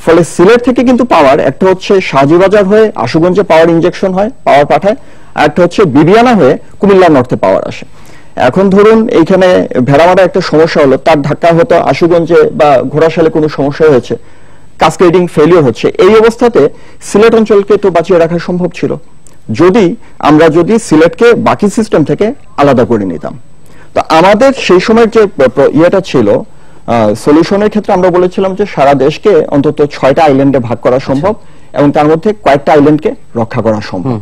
ফলে সিলেট থেকে কিন্তু পাওয়ার একটা হচ্ছে শাহজিবাজার হয়ে আশুগঞ্জে পাওয়ার ইনজেকশন হয়, পাওয়ার পাঠায়, আর একটা হচ্ছে বিবিয়ানা হয়ে কুমিল্লার নর্থে পাওয়ার আসে। এখন ধরুন এইখানে ভেড়ামারা একটা সমস্যা হলো, তার ধাক্কা হতো আশুগঞ্জে বা ঘোড়াশালে কোনো সমস্যা হয়েছে, কাসকেডিং ফেলিওর হচ্ছে। এই অবস্থাতে সিলেট অঞ্চলকে তো বাঁচিয়ে রাখা সম্ভব ছিল যদি আমরা সিলেটকে বাকি সিস্টেম থেকে আলাদা করে নিতাম। তো আমাদের সেই সময় যে ইয়েটা ছিল সলিউশনের ক্ষেত্রে আমরা বলেছিলাম যে সারা দেশকে অন্তত 6টা আইল্যান্ডে ভাগ করা সম্ভব এবং তার মধ্যে কয়েকটা আইল্যান্ডকে রক্ষা করা সম্ভব।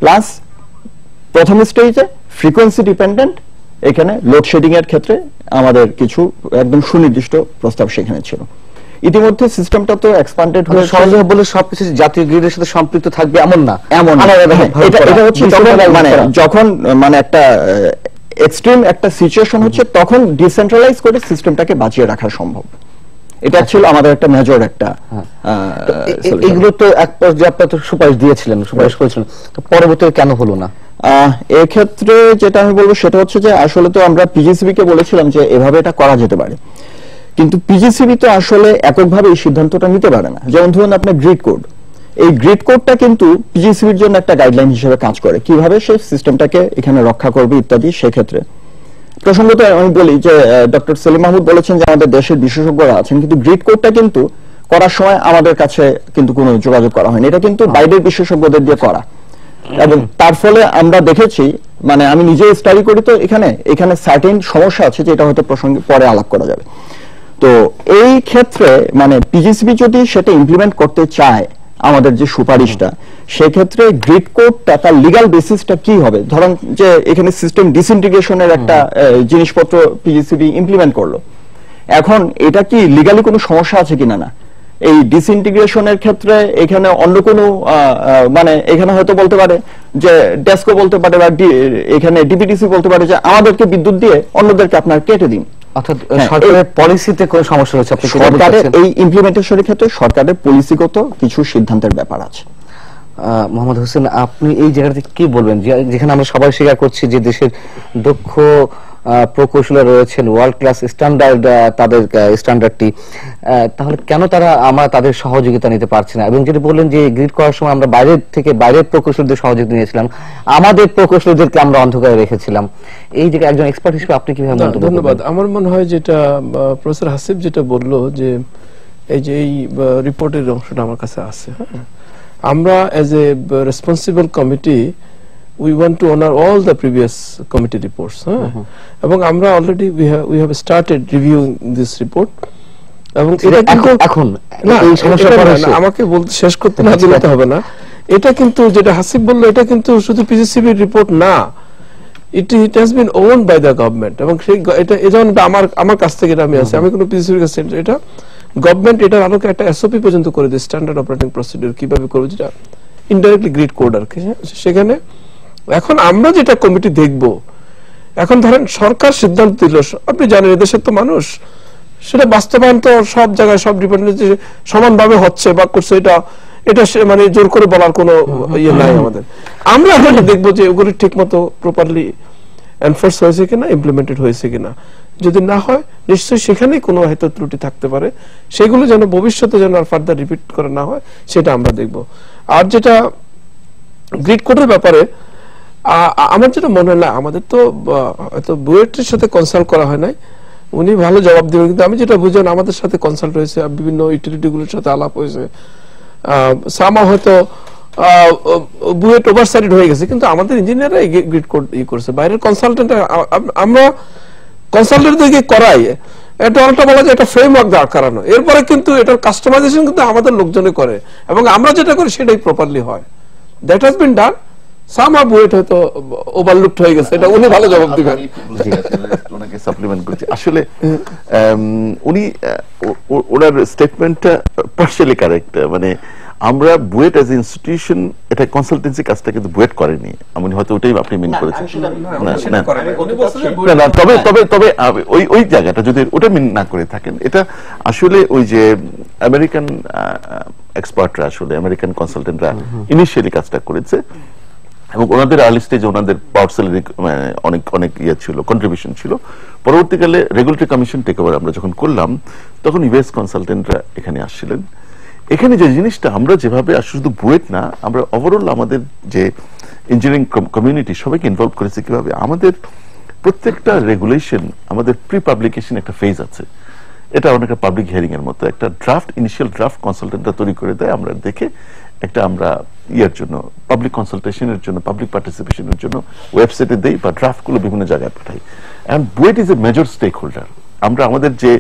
প্লাস প্রথম স্টেজে ফ্রিকোয়েন্সি ডিপেন্ডেন্ট এখানে লোডশেডিং এর ক্ষেত্রে আমাদের কিছু একদম সুনির্দিষ্ট প্রস্তাব সেখানে ছিল। ইতিমধ্যে সিস্টেমটা তো এক্সপ্যান্ডেড হয়ে
সহজে বলে সবকিছু জাতীয় গ্রিডের সাথে সম্পৃক্ত থাকবে এমন না,
এটা হচ্ছে মানে যখন মানে একটা এক্সট্রিম একটা সিচুয়েশন হচ্ছে তখন ডিসেন্ট্রালাইজ করে সিস্টেমটাকে বাঁচিয়ে রাখা সম্ভব। এটা ছিল আমাদের একটা মেজর একটা
এগুলো তো এক পর্যায়ে আপনারা তো সুপারিশ দিয়েছিলেন, সুপারিশ করেছিলেন, তো পরবর্তীতে কেন হলো না?
এক্ষেত্রে যেটা আমি বলবো সেটা হচ্ছে যে আসলে তো আমরা পিজিসিবি কে বলেছিলাম যে এভাবে এটা করা যেতে পারে, কিন্তু পিজিসিবি তো আসলে এককভাবে এই সিদ্ধান্তটা নিতে পারে না। যেমন ধরুন আপনার গ্রিড কোড, এই গ্রিড কোডটা কিন্তু পিজিসিবির জন্য একটা গাইডলাইন হিসেবে কাজ করে, কিভাবে সে সিস্টেমটাকে এখানে রক্ষা করবে ইত্যাদি। সেক্ষেত্রে প্রসঙ্গত আমি বলি যে ডক্টর সেলিম মাহমুদ বলেছেন যে আমাদের দেশের বিশেষজ্ঞরা আছেন, কিন্তু গ্রিড কোডটা কিন্তু করার সময় আমাদের কাছে কিন্তু কোনো যোগাযোগ করা হয়নি, এটা কিন্তু বাইরের বিশেষজ্ঞদের দিয়ে করা। এবং তার ফলে আমরা দেখেছি, মানে আমি নিজে স্টাডি করি, তো এখানে সার্টেন সমস্যা আছে যে এটা হয়তো প্রসঙ্গে পরে আলাপ করা যাবে। তো এই ক্ষেত্রে মানে পিজিসিবি যদি সেটা ইমপ্লিমেন্ট করতে চায় আমাদের যে সুপারিশটা, সেক্ষেত্রে গ্রিড কোডটা তার লিগ্যাল বেসিসটা কি হবে? ধরেন যে এখানে সিস্টেম ডিসইন্টিগ্রেশনের একটা জিনিসপত্র পিজিসিবি ইমপ্লিমেন্ট করলো, এখন এটা কি লিগ্যালি কোনো সমস্যা আছে কিনা না, এই ডিসইন্টিগ্রেশনের ক্ষেত্রে এখানে অন্য কোনো মানে এখানে হয়তো বলতে পারে যে ডেস্কো বলতে পারে বা এখানে ডিপিটিসি বলতে পারে যে আমাদেরকে বিদ্যুৎ দিয়ে অন্যদেরকে আপনার কেটে দিন।
অর্থাৎ সরকারের পলিসিতে কোনো সমস্যা হচ্ছে? আপনি
সরকারের এই ইমপ্লিমেন্টেশনের ক্ষেত্রে সরকারের পলিসিগত কিছু সিদ্ধান্তের ব্যাপার আছে।
মোহাম্মদ হোসেন, আপনি এই জায়গাতে কি বলবেন, যেখানে আমরা সবাই স্বীকার করছি যে দেশের দক্ষ প্রকৌশলী রয়েছেন, ওয়ার্ল্ড ক্লাস স্ট্যান্ডার্ড তাদের স্ট্যান্ডার্ডটি, তাহলে কেন আমরা তাদের সহযোগিতা নিতে পারছি না? এবং যেটা বললেন যে গ্রিড করার সময় আমরা বাইরের প্রকৌশলীদের সহযোগিতা নিয়েছিলাম, আমাদের প্রকৌশলীদেরকে আমরা অন্ধকারে রেখেছিলাম, এই যে একজন এক্সপার্ট হিসেবে আপনি কিভাবে মন্তব্য করবেন?
ধন্যবাদ। আমার মনে হয় যেটা প্রফেসর হাসিব যেটা বললো যে এই রিপোর্টের অংশটা আমার কাছে আছে, আমরা as a responsible committee we want to honor all the previous committee reports, এবং আমরা already we have started reviewing this report, এবং এটা কিন্তু এখন এই সমস্যা আমাকে বলতে শেষ করতে না দিতে হবে না। এটা কিন্তু যেটা হাসিব বললো, এটা কিন্তু শুধু পিজিসিবির রিপোর্ট না, it has been owned by the government, এবং সেই এটা যেমন আমার কাছ থেকে এটা আমি আছে, আমি কোনো পিজিসিবির কাছে এটা গভর্নমেন্ট এটার আলোকে একটা এসওপি পর্যন্ত করে দিয়েছে, স্ট্যান্ডার্ড অপারেটিং প্রসিডিউর কিভাবে করবে, যেটা ইনডাইরেক্টলি গ্রিড কোড আর কি। সেখানে এখন আমরা যেটা কমিটি দেখব, এখন ধরেন সরকার সিদ্ধান্ত দিল, আপনি জানেন এদেশের তো মানুষ, সেটা বাস্তবায়ন তো সব জায়গায় সব ডিপার্টমেন্টে সমানভাবে হচ্ছে বা করছে, এটা মানে জোর করে বলার কোনো ইয়ে নাই আমাদের। আমরা এখন দেখবো যে ওগুলি ঠিক মতো প্রপারলি এনফোর্স হয়েছে কিনা, ইমপ্লিমেন্টেড হয়েছে কিনা। যদি না হয় নিশ্চয়ই সেখানেই কোনো হয়তো ত্রুটি থাকতে পারে, সেগুলো যেন ভবিষ্যতে যেন আর ফার্দার রিপিট করা না হয় সেটা আমরা দেখব। আর যেটা গ্রিড কোডের ব্যাপারে আমার যেটা মনে হয়, আমাদের তো হয়তো বুয়েটের সাথে কনসাল্ট করা হয় নাই, উনি ভালো জবাব দেবেন, কিন্তু আমি যেটা বুঝলাম আমাদের সাথে কনসাল্ট হয়েছে, বিভিন্ন ইউটিলিটি গুলোর সাথে আলাপ হয়েছে, সামা হয়তো বুয়েট ওভারসাইড হয়ে গেছে, কিন্তু আমাদের ইঞ্জিনিয়াররা গ্রিড কোড করছে, বাইরের কনসালটেন্ট আমরা কনসালটেন্টদেরকে করাই, এটা অনেকটা বলা যায় একটা ফ্রেমওয়ার্ক দাঁড় করানো, এরপরে কিন্তু এটার কাস্টমাইজেশন কিন্তু আমাদের লোকজনে করে, এবং আমরা যেটা করি সেটাই প্রপারলি হয়। That has been done. Somehow BUET হয়তো ওভারলুকড হয়ে গেছে, এটা উনি ভালো জবাব দিবেন।
ওনাকে সাপ্লিমেন্ট করছি, আসলে উনি ওনার স্টেটমেন্টটা পার্শিয়ালি কারেক্ট, মানে আমরা বুয়েট অ্যাজ ইনস্টিটিউশন এটা কনসালটেন্সি কাজটা কিন্তু বুয়েট করেনি, আমি হয়তো ওটাই আপনি মিন করেছেন না, তবে ওই জায়গাটা যদি ওটা মিন না করে থাকেন, এটা আসলে ওই যে আমেরিকান এক্সপার্টরা, আসলে আমেরিকান কনসালটেন্টরা ইনিশিয়ালি কাজটা করেছে, এবং ওনাদের আর্লি স্টেজে ওনাদের পাওয়ার সেলের অনেক ইয়ে ছিল, কন্ট্রিবিউশন ছিল। পরবর্তীকালে রেগুলেটরি কমিশন টেক ওভার আমরা যখন করলাম, তখন ইউএস কনসালটেন্টরা এখানে আসছিলেন। এখানে যে জিনিসটা আমরা যেভাবে শুধু বুয়েট না, আমরা ওভারঅল আমাদের যে ইঞ্জিনিয়ারিং কমিউনিটি সবাইকে ইনভলভ করেছে কিভাবে, আমাদের প্রত্যেকটা রেগুলেশন আমাদের প্রি পাবলিকেশন একটা ফেজ আছে, এটা অনেকটা পাবলিক হিয়ারিং এর মতো, একটা ড্রাফট ইনিশিয়াল ড্রাফট কনসালটেন্টরা তৈরি করে দেয়, আমরা দেখে একটা আমরা ইয়ার জন্য পাবলিক কনসালটেশনের জন্য, পাবলিক পার্টিসিপেশনের জন্য ওয়েবসাইটে দেই বা ড্রাফটগুলো বিভিন্ন জায়গায় পাঠাই। And BUET is a major stakeholder. আমরা আমাদের যে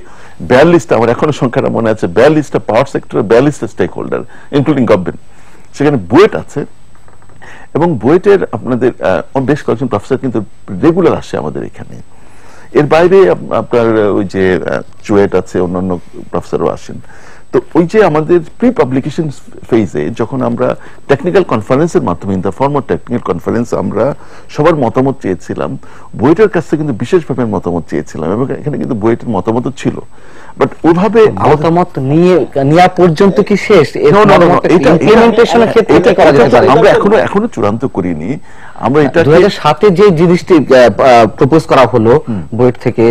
42টা, আমার এখনো সংখ্যাটা মনে আছে, 42টা পাওয়ার সেক্টরের 42টা স্টেক হোল্ডার ইনক্লুডিং গভর্নমেন্ট, সেখানে বুয়েট আছে, এবং বুয়েটের আপনাদের বেশ কয়েকজন প্রফেসর কিন্তু রেগুলার আসে আমাদের এখানে। এর বাইরে আপনার ওই যে চুয়েট আছে, অন্যান্য প্রফেসরও আসেন। তো ওই যে আমাদের প্রি পাবলিকেশন ফেজে যখন আমরা টেকনিক্যাল কনফারেন্সের মাধ্যমে in the form of technical conference আমরা সবার মতামত চেয়েছিলাম, বুয়েটের কাছ থেকে কিন্তু বিশেষভাবে মতামত চেয়েছিলাম এবং এখানে কিন্তু বুয়েটের মতামত ছিল, বাট ওইভাবে
মতামত নেওয়া পর্যন্ত কি শেষ? ইমপ্লিমেন্টেশনের ক্ষেত্রে কি করা যেতে পারে?
আমরা এখনো চূড়ান্ত করিনি। আমরা এটা
2007-এ যে জিনিসটি প্রপোজ করা হলো বুয়েট থেকে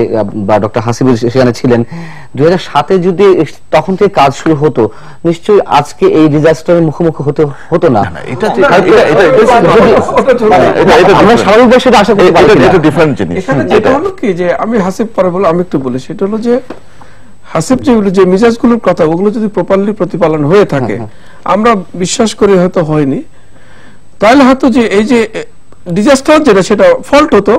বা ডক্টর হাসিবুল সেখানে ছিলেন, 2007-এ যদি তখন থেকে কাজ শুরু হতো নিশ্চয়ই আজকে এই ডিজাস্টারের মুখোমুখি হতো না। আমরা স্বাভাবিকভাবে সেটা আশা করতে পারি।
এটা ডিফারেন্ট জিনিস।
এখানে যেটা হলো কি যে আমি হাসিব পরে বলে আমি একটু বলি, সেটা হলো যে হাসিব যেগুলো যে মিজাজগুলোর কথা ওগুলো যদি প্রপারলি প্রতিপালন হয়ে থাকে, আমরা বিশ্বাস করি হয়তো হয়নি, তাহলে হয়তো যে এই যে ডিজাস্টার যেটা সেটা ফল্ট হতো,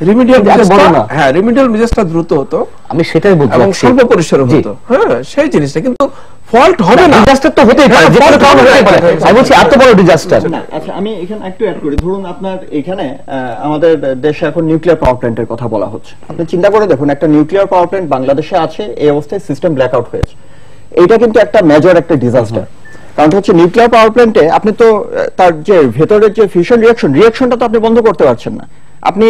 রিমিডিয়াল ডিজাস্টার দ্রুত হতো, আমি সেটাই বলছি, এবং স্বল্প পরিসরে হতো। হ্যাঁ, সেই জিনিসটা কিন্তু ফল্ট হবে না, ডিজাস্টার তো হতেই পারে, যে কোনো কারণে হতে পারে। আমি বলছি এত বড় ডিজাস্টার
না। আচ্ছা, আমি এখানে একটু অ্যাড করি। ধরুন আপনার এখানে আমাদের দেশে এখন নিউক্লিয়ার পাওয়ার প্ল্যান্টের কথা বলা হচ্ছে। আপনি চিন্তা করে দেখুন, একটা নিউক্লিয়ার পাওয়ার প্ল্যান্ট বাংলাদেশে আছে, এই অবস্থায় সিস্টেম ব্ল্যাকআউট হয়েছে, এইটা কিন্তু একটা মেজর একটা ডিজাস্টার। কারণ হচ্ছে নিউক্লিয়ার পাওয়ার প্ল্যান্টে আপনি তো তার যে ভেতরের যে ফিউশন রিঅ্যাকশনটা তো আপনি বন্ধ করতে পারছেন না। আপনি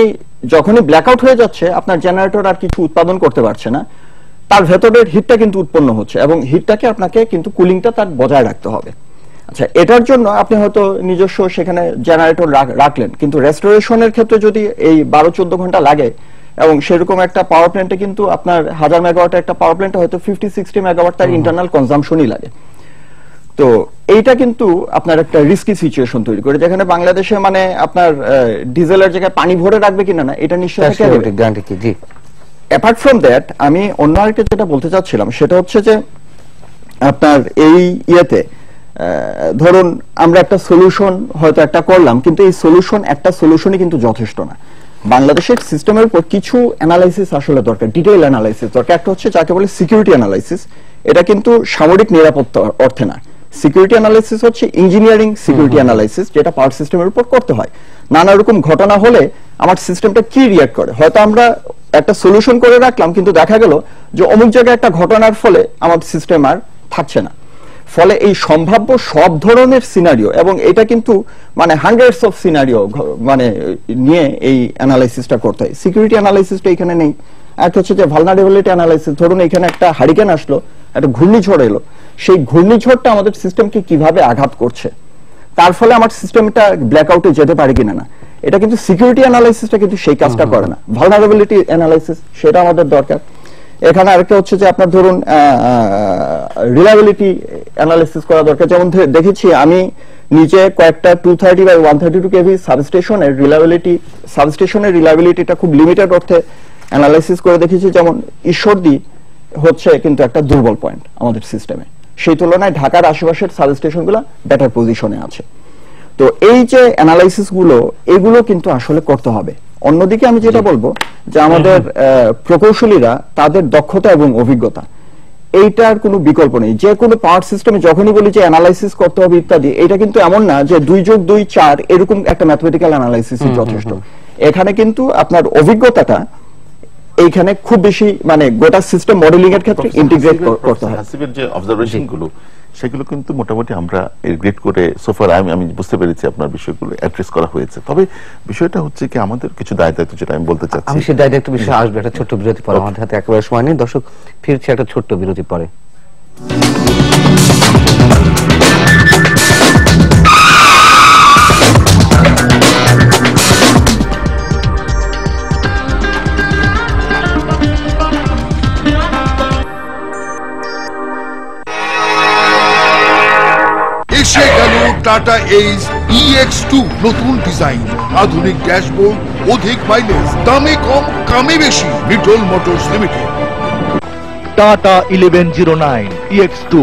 যখনই ব্ল্যাকআউট হয়ে যাচ্ছে, আপনার জেনারেটর আর কিছু উৎপাদন করতে পারছে না, তার ভেতরের হিটটা কিন্তু উৎপন্ন হচ্ছে এবং হিটটাকে আপনাকে কিন্তু কুলিংটা তার বজায় রাখতে হবে। আচ্ছা, এটার জন্য আপনি হয়তো নিজস্ব সেখানে জেনারেটর রাখলেন, কিন্তু রেস্টোরেশনের ক্ষেত্রে যদি এই 12-14 ঘন্টা লাগে, এবং সেরকম একটা পাওয়ার প্ল্যান্টে কিন্তু আপনার 1000 মেগাওয়াটের একটা পাওয়ার প্ল্যান্টে হয়তো 50-60 মেগাওয়াট তার ইন্টারনাল কনজাম্পশনই লাগে। তো এইটা কিন্তু আপনার একটা রিস্কি সিচুয়েশন তৈরি করে, যেখানে বাংলাদেশে মানে আপনার ডিজেলের জায়গায় পানি ভরে রাখবে কিনা না এটা নিশ্চয়ই গ্যারান্টি কি। জি, অ্যাপার্ট ফ্রম দ্যাট আমি অন্য আরেকটা যেটা বলতে চাচ্ছিলাম সেটা হচ্ছে যে আপনার এই ইয়েতে ধরুন আমরা একটা সলিউশন হয়তো একটা করলাম, কিন্তু এই একটা সলিউশনই কিন্তু যথেষ্ট না। বাংলাদেশের সিস্টেমের উপর কিছু অ্যানালাইসিস আসলে দরকার, ডিটেইল অ্যানালাইসিস দরকার। একটা হচ্ছে যাকে বলে সিকিউরিটি অ্যানালাইসিস, এটা কিন্তু সামরিক নিরাপত্তা অর্থে না। সিকিউরিটি অ্যানালাইসিস হচ্ছে ইঞ্জিনিয়ারিং সিকিউরিটি অ্যানালাইসিস, যেটা পাওয়ার সিস্টেমের উপর করতে হয়। নানা রকম ঘটনা হলে আমার সিস্টেমটা কি রিঅ্যাক্ট করে, হয়তো আমরা একটা সলিউশন করে রাখলাম, কিন্তু দেখা গেল যে অমুক জায়গায় একটা ঘটনার ফলে আমার সিস্টেম আর থাকছে না। ফলে এই সম্ভাব্য সব ধরনের সিনারিও, এবং এটা কিন্তু মানে হান্ড্রেডস অফ সিনারিও মানে নিয়ে এই অ্যানালাইসিসটা করতে হয়। সিকিউরিটি অ্যানালাইসিসটা এখানে নেই। একটা হচ্ছে যে ভালনারেবিলিটি অ্যানালাইসিস, ধরুন এখানে একটা হারিকেন আসলো, একটা ঘূর্ণিঝড় এলো, সেই ঘূর্ণিঝড়টা আমাদের সিস্টেমকে কিভাবে আঘাত করছে, তার ফলে আমার সিস্টেমটা ব্ল্যাকআউটে যেতে পারে কিনা না, এটা কিন্তু সিকিউরিটি অ্যানালাইসিসটা কিন্তু সেই কাজটা করে না। ভালনারেবিলিটি অ্যানালাইসিস সেটা আমাদের দরকার। এখানে আরেকটা হচ্ছে যে আপনার ধরুন রিলায়েবিলিটি অ্যানালাইসিস করা দরকার। যেমন দেখেছি আমি নিচে কয়েকটা 230 বা 132 কেভি সাবস্টেশনের রিলায়েবিলিটিটা খুব লিমিটেড অর্থে অ্যানালাইসিস করে দেখেছি। যেমন ঈশ্বরদী হচ্ছে কিন্তু একটা দুর্বল পয়েন্ট আমাদের সিস্টেমে, সেই তুলনায় ঢাকার আশেপাশের সাবস্টেশনগুলো বেটার পজিশনে আছে। তো এই যে অ্যানালাইসিস গুলো, এগুলো কিন্তু আসলে করতে হবে। অন্যদিকে আমি যেটা বলবো যে আমাদের প্রকৌশলীরা তাদের দক্ষতা এবং অভিজ্ঞতা, এইটার কোনো বিকল্প নেই। যে কোনো পাওয়ার সিস্টেমে যখনই বলি যে অ্যানালাইসিস করতে হবে ইত্যাদি, এটা কিন্তু এমন না যে 2+2 4 এরকম একটা ম্যাথমেটিক্যাল অ্যানালাইসিস যথেষ্ট। এখানে কিন্তু আপনার অভিজ্ঞতাটা এইখানে খুব বেশি মানে গোটা সিস্টেম মডেলিং এর ক্ষেত্রে ইন্টিগ্রেট করতে হয়।
হাসিবের যে অবজারভেশন গুলো সেগুলো কিন্তু মোটামুটি আমরা গ্রেড করে সোফার আমি বুঝতে পেরেছি আপনার বিষয়গুলো অ্যাড্রেস করা হয়েছে। তবে বিষয়টা হচ্ছে কি আমাদের কিছু দায়িত্ব যেটা আমি বলতে চাচ্ছি,
আমি সেই দায়িত্ব বিষয়ে আসবে একটা ছোট্ট বিরতি পরে, আমাদের হাতে একেবারে সময় নেই। দর্শক ফিরছি একটা ছোট্ট বিরতি পরে।
টাটা এইস EX2 নতুন ডিজাইন, আধুনিক ড্যাশবোর্ড, অধিক মাইলেজ, দামে কম কামে বেশি। Little motors limited.
Tata 1109 EX2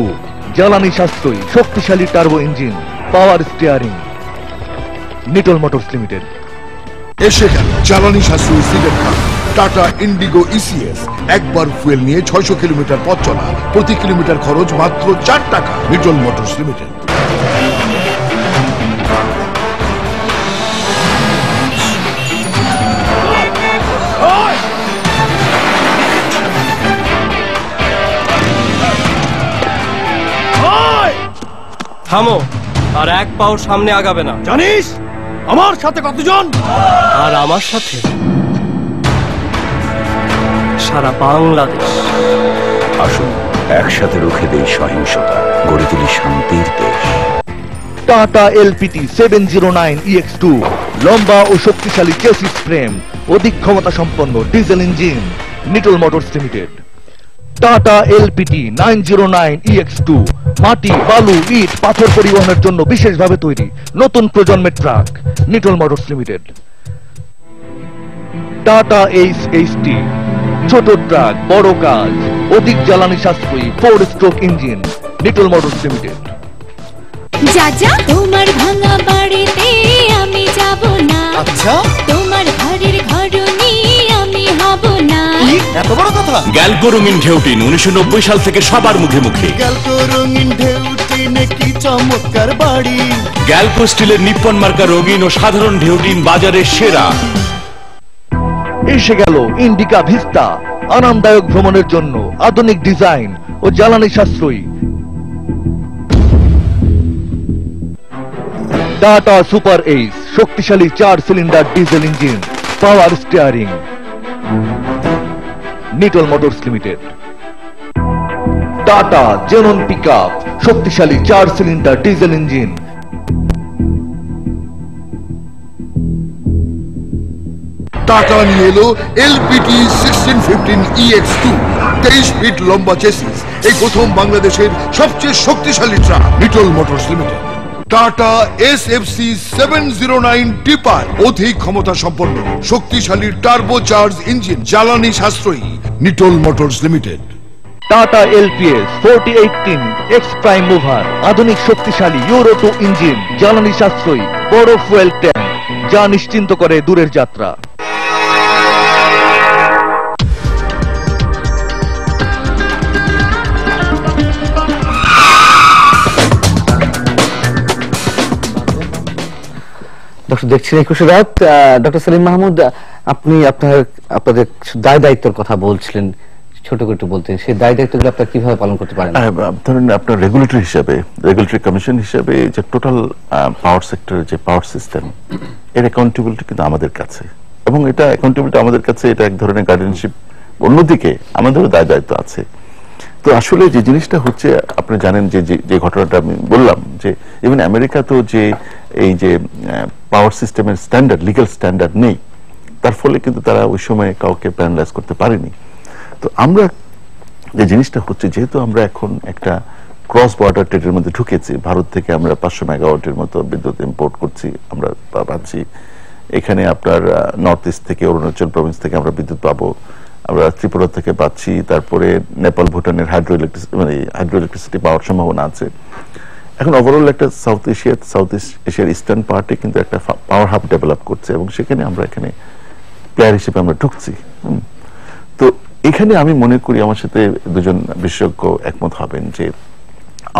জ্বালানি সাশ্রয়ী, শক্তিশালী turbo engine, power steering. Little motors limited.
এসে গেল জ্বালানি সাশ্রয়ী সিলেট কার টাটা ইন্ডিগো ECS। একবার ফুয়েল নিয়ে 600 কিলোমিটার পথ চলা, প্রতি কিলোমিটার খরচ মাত্র 4 টাকা। Little motors limited.
থামো, আর এক পাও সামনে আগাবে না।
জানিস আমার সাথে কতজন?
আর আমার সাথে সারা বাংলাদেশ।
আসুন একসাথে রুখে দেই সহিংসতা, গড়ে তুলি শান্তির দেশ।
টাটা এলপিটি 709 EX2, লম্বা ও শক্তিশালী চেসিস ফ্রেম, অধিক ক্ষমতা সম্পন্ন diesel engine, Nitol motors limited. Tata LPT 909 EX2, মাটি, বালু, ইট, পাথর পরিবহনের জন্য বিশেষভাবে তৈরি নতুন প্রজন্মের truck, Nitol motors limited. Tata HHT, ছোট ট্রাক, বড় কাজ, অধিক জ্বালানি সাশ্রয়ী 4 stroke engine, Nitol motors limited.
যা তোমার ভাঙা বাড়িতে আমি যাব না।
আচ্ছা,
তোমার ঘরের ঘরনি আমি হব না।
এত বড় কথা?
গ্যালকো রঙিন ঢেউটিন 1990 সাল থেকে সবার মুখে মুখে।
গ্যালকো রঙিন ঢেউটিনে কি চমৎকার বাড়ি।
গ্যালকো স্টিলের নিপ্পন মার্কা রঙিন ও সাধারণ ঢেউটিন বাজারের সেরা।
এসে গেল ইন্ডিকা ভিস্তা, আরামদায়ক ভ্রমণের জন্য আধুনিক ডিজাইন ও জ্বালানি সাশ্রয়ী। টাটা সুপার এইস, শক্তিশালী 4 cylinder diesel engine, power steering, Nitol motors limited. Tata xenon pickup, শক্তিশালী 4 সিলিন্ডার ডিজেল ইঞ্জিন।
টাটা নিয়ে এলো এলপিটি 1615 EX2, 23 ফিট লম্বা চেসিস। এই প্রথম বাংলাদেশের সবচেয়ে শক্তিশালী truck, Nitol motors limited. Tata SFC 709 tipper, অধিক ক্ষমতা সম্পন্ন শক্তিশালী টার্বো চার্জ ইঞ্জিন, জ্বালানি সাশ্রয়ী, Nitol motors limited.
Tata LPS 4018 x prime mover, আধুনিক শক্তিশালী ইউরো 2 ইঞ্জিন, জ্বালানি সাশ্রয়ী, বড় ফুয়েল ট্যাঙ্ক, যা নিশ্চিন্ত করে দূরের যাত্রা।
দর্শক দেখছেন 21 রাত। ডক্টর সেলিম মাহমুদ, আপনি আপনাদের দায় দায়িত্বের কথা বলছিলেন, ছোট করে একটু বলতেন সেই দায় দায়িত্বগুলো আপনারা কিভাবে পালন করতে পারেন?
ধরেন আপনার রেগুলেটরি হিসাবে, রেগুলেটরি কমিশন হিসাবে যে টোটাল পাওয়ার সেক্টরের যে পাওয়ার সিস্টেম, এর অ্যাকাউন্টেবিলিটি কিন্তু আমাদের কাছে, এবং এটা অ্যাকাউন্টেবিলিটি আমাদের কাছে, এটা এক ধরনের গার্ডিয়ানশিপ। অন্যদিকে আমাদেরও দায় দায়িত্ব আছে। তো আসলে যে জিনিসটা হচ্ছে, আপনি জানেন যে ঘটনাটা আমি বললাম, যে ইভেন আমেরিকা তো যে এই যে পাওয়ার সিস্টেমের স্ট্যান্ডার্ড, লিগ্যাল স্ট্যান্ডার্ড নেই, তার ফলে কিন্তু তারা ওই সময় কাউকে প্যারালাইজ করতে পারেনি। তো আমরা যে জিনিসটা হচ্ছে, যেহেতু আমরা এখন একটা ক্রস বর্ডার ট্রেডের মধ্যে ঢুকেছি, ভারত থেকে আমরা 500 মেগাওয়াটের মতো বিদ্যুৎ ইম্পোর্ট করছি, আমরা পাচ্ছি। এখানে আপনার নর্থ ইস্ট থেকে, অরুণাচল প্রভিন্স থেকে আমরা বিদ্যুৎ পাবো, আমরা ত্রিপুরা থেকে পাচ্ছি, তারপরে নেপাল ভুটানের হাইড্রো ইলেকট্রিসিটি পাওয়ার সম্ভাবনা আছে। এখন ওভারঅল একটা সাউথ এশিয়ার ইস্টার্ন পার্টে কিন্তু একটা পাওয়ার হাব ডেভেলপ করছে, এবং সেখানে আমরা এখানে প্লেয়ার হিসেবে আমরা ঢুকছি। তো এখানে আমি মনে করি আমার সাথে দুজন বিশেষজ্ঞ একমত হবেন যে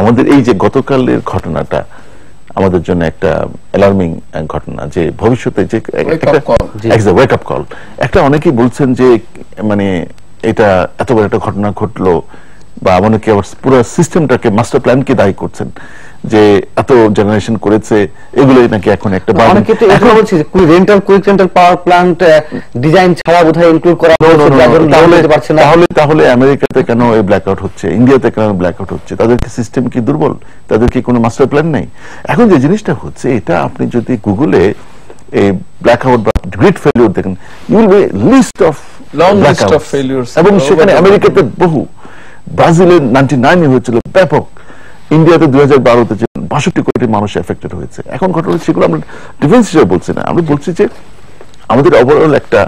আমাদের এই যে গতকালের ঘটনাটা আমাদের জন্য একটা অ্যালার্মিং ঘটনা, যে ভবিষ্যতে যে ওয়েক আপ কল। একটা অনেকেই বলছেন যে মানে এটা এত বড় একটা ঘটনা ঘটলো, বা অনেকে আবার পুরো সিস্টেমটাকে, মাস্টার প্ল্যানকে দায়ী করছেন যে এত জেনারেশন করেছে, এগুলোই নাকি এখন একটা
অনেকে তো এটা বলছে যে quick rental power plant design ছাড়া বোধহয় ইনক্লুড করা হচ্ছে না।
তাহলে আমেরিকাতে কেন এই ব্ল্যাকআউট হচ্ছে, ইন্ডিয়াতে কেন ব্ল্যাকআউট হচ্ছে? তাদের কি সিস্টেম কি দুর্বল? তাদের কি কোনো মাস্টার প্ল্যান নেই? এখন যে জিনিসটা হচ্ছে, এটা আপনি যদি গুগলে এই ব্ল্যাকআউট বা গ্রিড ফেলিউর দেখেন, you will be list of
long list of failures,
এবং সেখানে আমেরিকাতে বহু, ব্রাজিলে 99 হয়েছিল ব্যাপক, ইন্ডিয়াতে 2012-তে 62 কোটি মানুষ এফেক্টেড হয়েছে। এখন ঘটনা সেগুলো আমরা ডিফেন্স হিসেবে বলছি না, আমরা বলছি যে আমাদের ওভারঅল একটা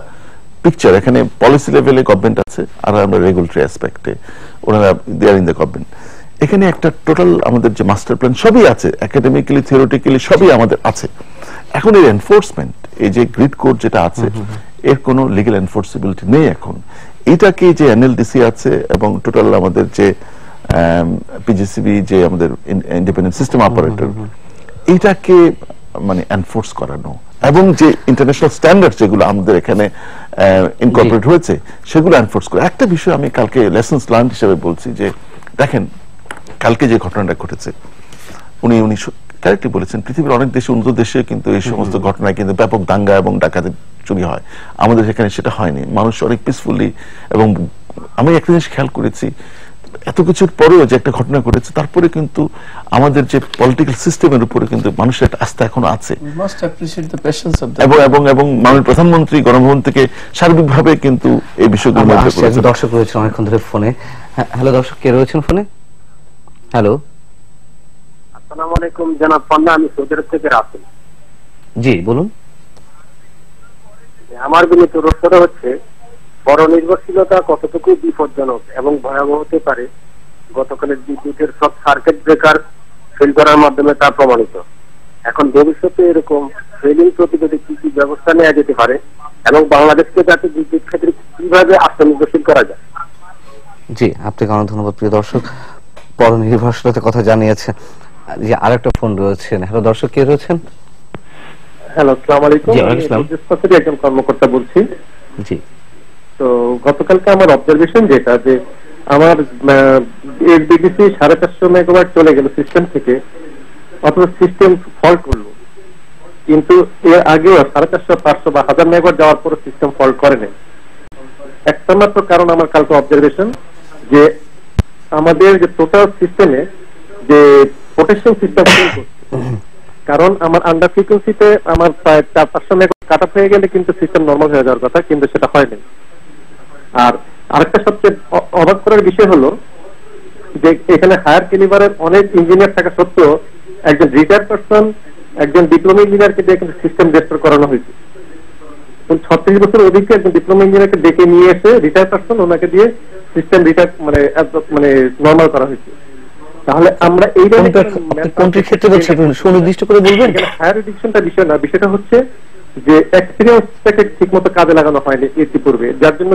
পিকচার, এখানে পলিসি লেভেলে গভর্নমেন্ট আছে, আর আমরা রেগুলেটরি অ্যাসপেক্টে ওনারা দে আর ইন দ্য গভর্নমেন্ট। এখানে একটা টোটাল আমাদের যে মাস্টার প্ল্যান সবই আছে, একাডেমিক্যালি, থিওরিটিক্যালি সবই আমাদের আছে। এখন এর এনফোর্সমেন্ট, এই যে গ্রিড কোড যেটা আছে, এর কোনো লিগ্যাল এনফোর্সিবিলিটি নেই এখন। এটাকে যে এনএলডিসি আছে এবং টোটাল আমাদের যে পিজিসিবি, যে আমাদের ইন্ডিপেন্ডেন্ট সিস্টেম অপারেটর, এটাকে মানে এনফোর্স করানো, এবং যে ইন্টারন্যাশনাল স্ট্যান্ডার্ড যেগুলো আমাদের এখানে ইনকর্পোরেট হয়েছে, সেগুলো এনফোর্স করা। একটা বিষয় আমি কালকে লেসন্স লার্ন হিসেবে বলছি যে দেখেন, কালকে যে ঘটনাটা ঘটেছে, উনি কারেক্টলি বলেছেন, পৃথিবীর অনেক দেশে, উন্নত দেশে কিন্তু এই সমস্ত ঘটনায় কিন্তু ব্যাপক দাঙ্গা এবং ডাকাতি চুরি হয়। আমাদের এখানে সেটা হয়নি, মানুষ অনেক পিসফুলি। এবং আমি একটা জিনিস খেয়াল করেছি, এত কিছুর পরেও যে একটা ঘটনা ঘটেছে, তারপরে কিন্তু আমাদের যে পলিটিক্যাল সিস্টেমের উপরে কিন্তু মানুষের একটা আস্থা এখনো আছে। এবং মাননীয় প্রধানমন্ত্রী গণভবন থেকে সার্বিকভাবে কিন্তু এই বিষয়গুলো
দর্শক রয়েছেন অনেকক্ষণ ধরে ফোনে। হ্যালো দর্শক, কে রয়েছেন ফোনে? হ্যালো,
আসসালামু আলাইকুম জনাব পান্না, আমি সৌদি আরব থেকে রাসেল।
জি বলুন।
আমার বিনীত প্রশ্নটা হচ্ছে, পরনির্ভরশীলতা কতটুকু বিপজ্জনক এবং ভয়াবহ হতে পারে? গতকালের বিদ্যুতের সব সার্কিট ব্রেকার ফেল করার মাধ্যমে তা প্রমাণিত। এখন ভবিষ্যতে এরকম ফেলিং প্রতিরোধে কি কি ব্যবস্থা নেওয়া যেতে পারে এবং বাংলাদেশকে যাতে বিদ্যুৎ ক্ষেত্রে কিভাবে আত্মনির্ভরশীল করা যায়?
জি, আপনাকে অনেক ধন্যবাদ প্রিয় দর্শক, পরনির্ভরশীলতার কথা জানিয়েছেন। যে আরেকটা ফোন রয়েছেন। হ্যালো দর্শক, কে রয়েছেন?
হ্যালো, আসসালামু আলাইকুম।
জি, ওয়ালাইকুম আসসালাম।
একজন কর্মকর্তা বলছি।
জি।
তো গতকালকে আমার অবজারভেশন যেটা, যে আমার এসবিডিসি 450 মেগাওয়াট চলে গেল সিস্টেম থেকে, অথচ সিস্টেম ফল্ট করলো। কিন্তু এর আগেও 450, 500 বা 1000 মেগাওয়াট যাওয়ার পর সিস্টেম ফল্ট করে নাই। একটা মাত্র কারণ আমার কালকে অবজারভেশন, যে আমাদের যে টোটাল সিস্টেমে যে প্রোটেকশন সিস্টেম করছে, কারণ আমার আন্ডার ফ্রিকোয়েন্সিতে আমার প্রায় 400-500 মেগাওয়াট কাট অফ হয়ে গেলে কিন্তু সিস্টেম নর্মাল হয়ে যাওয়ার কথা, কিন্তু সেটা হয়নি। আর আরেকটা সবচেয়ে অবাক করার বিষয় হলো যে এখানে হায়ার ক্যালিবারের অনেক ইঞ্জিনিয়ার থাকা সত্ত্বেও একজন রিটায়ার্ড পারসন, একজন ডিপ্লোমা ইঞ্জিনিয়ারকে দিয়ে কিন্তু সিস্টেম রেস্টোর করানো হয়েছে। 36 বছর অধিক একজন ডিপ্লোমা ইঞ্জিনিয়ারকে ডেকে নিয়ে এসে রিটায়ার্ড পারসন ওনাকে দিয়ে সিস্টেম রিটায়ার মানে নর্মাল করা হয়েছে। তাহলে আমরা এই
কোনটির ক্ষেত্রে সুনির্দিষ্ট করে বলবেন?
হায়ার এডুকেশনটা বিষয় না, বিষয়টা হচ্ছে যে এক্সপেরিয়েন্সটাকে ঠিকমতো কাজে লাগানো হয়নি ইতিপূর্বে, যার জন্য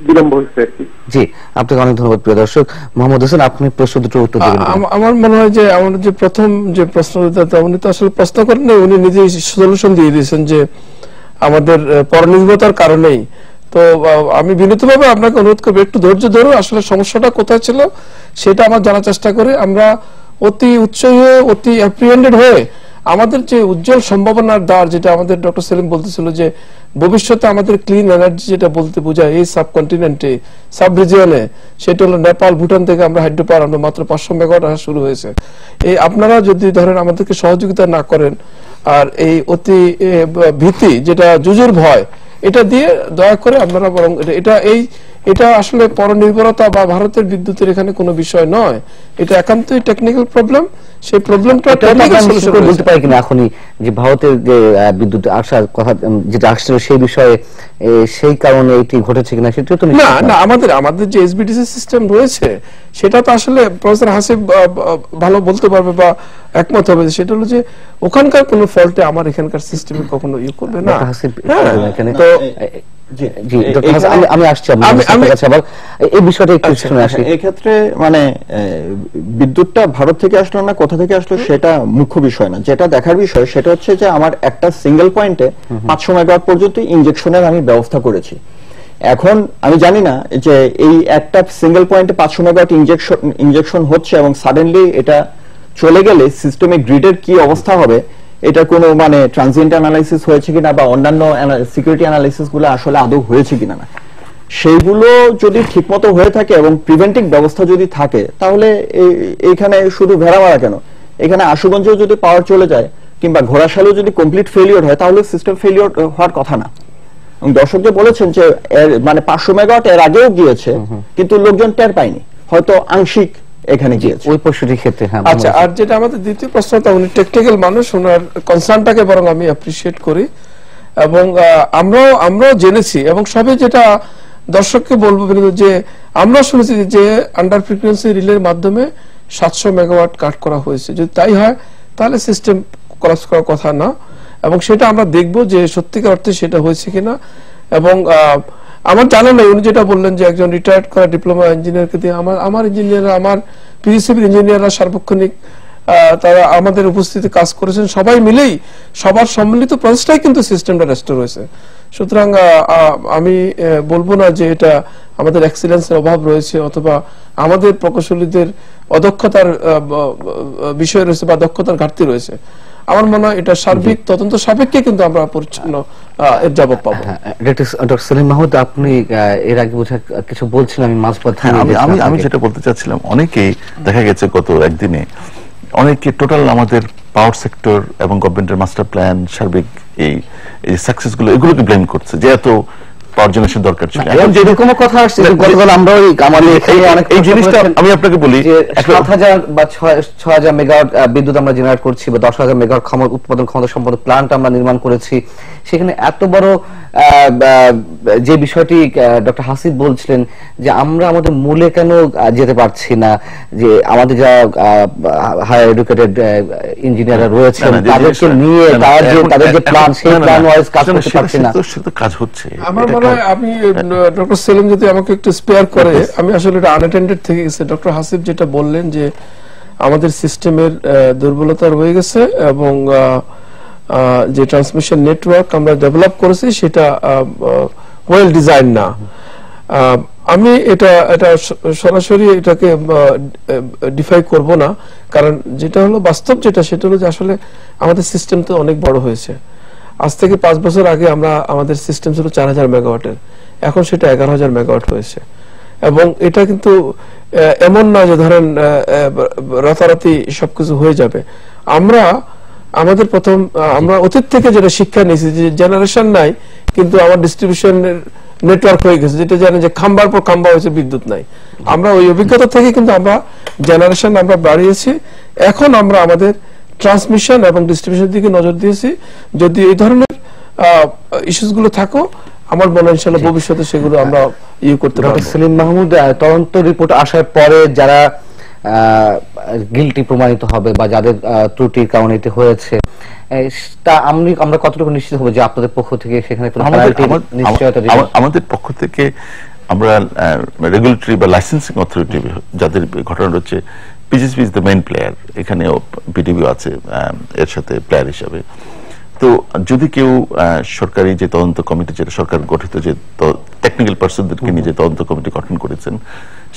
বিলম্ব হচ্ছে আর কি।
জি, আপনাকে অনেক ধন্যবাদ প্রিয় দর্শক। মোহাম্মদ হোসেন, আপনি প্রশ্ন দুটোর উত্তর দিবেন।
আমার মনে হয় যে আমাদের যে প্রথম যে প্রশ্নদাতা, উনি তো আসলে প্রশ্ন করেন না, উনি নিজেই সলিউশন দিয়ে দিয়েছেন যে আমাদের পরনির্ভরতার কারণেই। তো আমি বিনীতভাবে আপনাকে অনুরোধ করবো, একটু ধৈর্য ধরুন, আসলে সমস্যাটা কোথায় ছিল সেটা আমার জানার চেষ্টা করি। আমরা অতি উৎসাহী হয়ে, অতি অ্যাপ্রিহেন্ডেড হয়ে আমাদের যে উজ্জ্বল সম্ভাবনার দ্বার, যেটা আমাদের ডক্টর সেলিম বলতেছিল যে ভবিষ্যতে আমাদের ক্লিন এনার্জি যেটা বলতে বোঝায় এই সাবকন্টিনেন্টে, সাব রিজিয়নে, সেটা হলো নেপাল, ভুটান থেকে আমরা হাইড্রো পাওয়ার আনবো। মাত্র 500 মেগাওয়াট আসা শুরু হয়েছে। এই আপনারা যদি ধরেন আমাদেরকে সহযোগিতা না করেন, আর এই অতি ভীতি যেটা জুজুর ভয়, এটা দিয়ে দয়া করে আপনারা বরং এটা আসলে পরনির্ভরতা বা ভারতের বিদ্যুতের এখানে কোনো বিষয় নয়, এটা একান্তই টেকনিক্যাল প্রবলেম। সেই প্রবলেমটা
বলতে পারি কিনা এখনই যে ভারতের যে বিদ্যুৎ আসার কথা যেটা আসছিল সেই বিষয়ে, সেই কারণে এটি ঘটেছে কিনা সেটা তো
না। আমাদের যে এসবিডিসি সিস্টেম রয়েছে সেটা তো আসলে প্রফেসর হাসিব ভালো বলতে পারবে বা একমত হবে, সেটা হলো যে ওখানকার কোনো ফল্টে আমার এখানকার সিস্টেমে কখনো ইয়ে করবে না।
তো আমি আসছি আপনার কাছে আবার এই বিষয়টা একটু শুনে আসি।
এক্ষেত্রে মানে বিদ্যুৎটা ভারত থেকে আসলো না কোথা থেকে আসলো সেটা মুখ্য বিষয় না, যেটা দেখার বিষয় সেটা হচ্ছে যে আমার একটা সিঙ্গেল পয়েন্টে 500 মেগাওয়াট পর্যন্ত ইনজেকশনের আমি ব্যবস্থা করেছি। এখন আমি জানি না যে এই একটা সিঙ্গেল পয়েন্টে 500 মেগাওয়াট ইনজেকশন হচ্ছে এবং সাডেনলি এটা চলে গেলে সিস্টেমে গ্রিডের কি অবস্থা হবে, এটা কোনো মানে ট্রানজিয়েন্ট অ্যানালাইসিস হয়েছে কিনা বা অন্যান্য সিকিউরিটি অ্যানালাইসিস গুলো আসলে আদৌ হয়েছে কিনা না, সেইগুলো যদি ঠিকমতো হয়ে থাকে এবং প্রিভেন্টিভ ব্যবস্থা যদি থাকে, তাহলে এইখানে শুধু ভেড়ামারা কেন, এখানে আশুগঞ্জেও যদি পাওয়ার চলে যায় কিংবা ঘোড়াশালেও যদি কমপ্লিট ফেলিওর হয়, তাহলে সিস্টেম ফেলিওর হওয়ার কথা না। দর্শক যে বলেছেন যে মানে 500 মেগাওয়াট এর আগেও গিয়েছে কিন্তু লোকজন টের পায়নি, হয়তো আংশিক এখানে গিয়েছে
ওই প্রশ্নটির ক্ষেত্রে।
আচ্ছা, আর যেটা আমাদের দ্বিতীয় প্রশ্নটা, উনি টেকনিক্যাল মানুষ, ওনার কনসার্নটাকে বরং আমি অ্যাপ্রিশিয়েট করি এবং আমরাও জেনেছি এবং সবে যেটা দর্শককে বলবো যে আমরা শুনেছি যে আন্ডার ফ্রিকোয়েন্সি রিলের মাধ্যমে 700 মেগাওয়াট কাট করা হয়েছে। যদি তাই হয় তাহলে সিস্টেম কলাপস করার কথা না, এবং সেটা আমরা দেখব যে সত্যিকার অর্থে সেটা হয়েছে কিনা। এবং আমার জানা নেই, উনি যেটা বললেন যে একজন রিটায়ার্ড করা ডিপ্লোমা ইঞ্জিনিয়ারকে দিয়ে আমার ইঞ্জিনিয়াররা, আমার পিএসসিবির ইঞ্জিনিয়াররা সার্বক্ষণিক তারা আমাদের উপস্থিতি কাজ করেছেন, সবাই মিলেই সবার সম্মিলিত প্রচেষ্টায় কিন্তু সিস্টেমটা রেস্টোর হয়েছে। সুতরাং আমি বলবো না যে এটা আমাদের এক্সিলেন্সের অভাব রয়েছে অথবা আমাদের প্রকৌশলীদের অদক্ষতার বিষয় রয়েছে বা দক্ষতার ঘাটতি রয়েছে। আমার মনে হয় এটা সার্বিক তদন্ত সাপেক্ষে কিন্তু আমরা পরিচ্ছন্ন এর জবাব পাবো।
ডক্টর সেলিম মাহমুদ, আপনি এর আগে কিছু বলছিলেন, আমি মাঝপথে
আমি যেটা বলতে চাচ্ছিলাম, অনেকেই দেখা গেছে গত একদিনে অনেকে টোটাল আমাদের পাওয়ার সেক্টর এবং গভর্নমেন্টের মাস্টার প্ল্যান সার্বিক এই সাকসেস গুলো এগুলোকে ব্লেম করছে যে এত পাওয়ার জেনারেশন দরকার ছিল।
এখন যেরকম কথা আসছে গতকাল আমরা আমাদের এখানে অনেক
এই জিনিসটা আমি আপনাকে বলি,
৭,০০০ বা ৬,০০০ মেগাওয়াট বিদ্যুৎ আমরা জেনারেট করছি বা ১০,০০০ মেগাওয়াট উৎপাদন ক্ষমতা সম্পন্ন প্ল্যান্ট আমরা নির্মাণ করেছি। সেখানে এত বড় যে বিষয়টি ডক্টর হাসিব বলছিলেন যে আমরা আমাদের মূলে কেন যেতে পারছি না, যে আমাদের যা হায়ার এডুকেটেড ইঞ্জিনিয়াররা রয়েছেন তাদেরকে নিয়ে তাদের যে প্ল্যান সেই প্ল্যান ওয়াইজ কাজ করতে পারছি না।
সেটা কাজ হচ্ছে।
আমার মনে হয় আমি ডক্টর সেলিম যদি আমাকে একটু স্পেয়ার করে, আমি আসলে এটা আনঅ্যাটেন্ডেড থেকে গেছে। ডক্টর হাসিব যেটা বললেন যে আমাদের সিস্টেমের দুর্বলতা রয়ে গেছে এবং যে ট্রান্সমিশন নেটওয়ার্ক আমরা ডেভেলপ করেছি সেটা ওয়েল ডিজাইন না। আমি এটা সরাসরি এটাকে ডিফাই করব না, কারণ যেটা হলো বাস্তব যেটা সেটা হলো যে আসলে আমাদের সিস্টেম তো অনেক বড় হয়েছে। আজ থেকে 5 বছর আগে আমাদের সিস্টেম ছিল 4,000 মেগাওয়াটের, এখন সেটা 11,000 মেগাওয়াট হয়েছে। এবং এটা কিন্তু এমন না যে ধরেন রাতারাতি সবকিছু হয়ে যাবে। আমাদের আমরা অতীত থেকে যেটা শিক্ষা নিয়েছি যে জেনারেশন নাই কিন্তু আমার ডিস্ট্রিবিউশনের নেটওয়ার্ক হয়ে গেছে, যেটা জানেন যে খাম্বার পর খাম্বা হয়েছে, বিদ্যুৎ নাই। আমরা ওই অভিজ্ঞতা থেকে কিন্তু আমরা জেনারেশন আমরা বাড়িয়েছি। এখন আমরা আমাদের ট্রান্সমিশন এবং ডিস্ট্রিবিউশনের দিকে নজর দিয়েছি। যদি এই ধরনের ইস্যুস গুলো থাকো, আমার মনে হয় ইনশাআল্লাহ ভবিষ্যতে সেগুলো আমরা করতে পারবো।
ডক্টর সেলিম মাহমুদ, তদন্ত রিপোর্ট আসার পরে যারা গিলটি প্রমাণিত হবে বা যাদের ত্রুটির কারণে এটি হয়েছে, তা আমরা কতটুকু নিশ্চিত হব যে আপনাদের পক্ষ থেকে সেখানে
আমাদের পক্ষ থেকে আমরা রেগুলেটরি বা লাইসেন্সিং অথরিটি যাদের ঘটনা হচ্ছে, PGCB is the main player, এখানেও পিডিবিও আছে এর সাথে প্লেয়ার হিসাবে। তো যদি কেউ সরকারি যে তদন্ত কমিটি, যেটা সরকার গঠিত যে টেকনিক্যাল পার্সনদেরকে নিয়ে যে তদন্ত কমিটি গঠন করেছেন,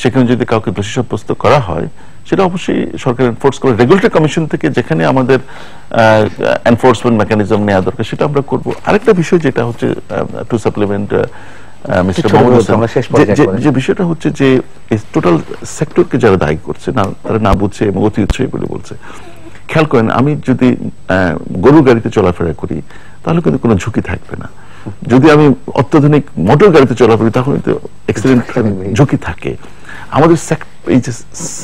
সেখানে যদি কাউকে দোষী সাব্যস্ত করা হয় সেটা অবশ্যই সরকার এনফোর্স করে। রেগুলেটরি কমিশন থেকে যেখানে আমাদের এনফোর্সমেন্ট মেকানিজম নেওয়া দরকার সেটা আমরা করব। আরেকটা বিষয় যেটা হচ্ছে to supplement mister Mohammad Hossain, যে বিষয়টা হচ্ছে যে টোটাল সেক্টরকে যারা দায়ী করছে না, তারা না বুঝছে এবং অতি উৎসাহী বলে বলছে। খেয়াল করেন, আমি যদি গরু গাড়িতে চলাফেরা করি তাহলে কিন্তু কোনো ঝুঁকি থাকবে না। যদি আমি অত্যাধুনিক মোটর গাড়িতে চলাফেরা করি তখন অ্যাক্সিডেন্ট ঝুঁকি থাকে। আমাদের এই যে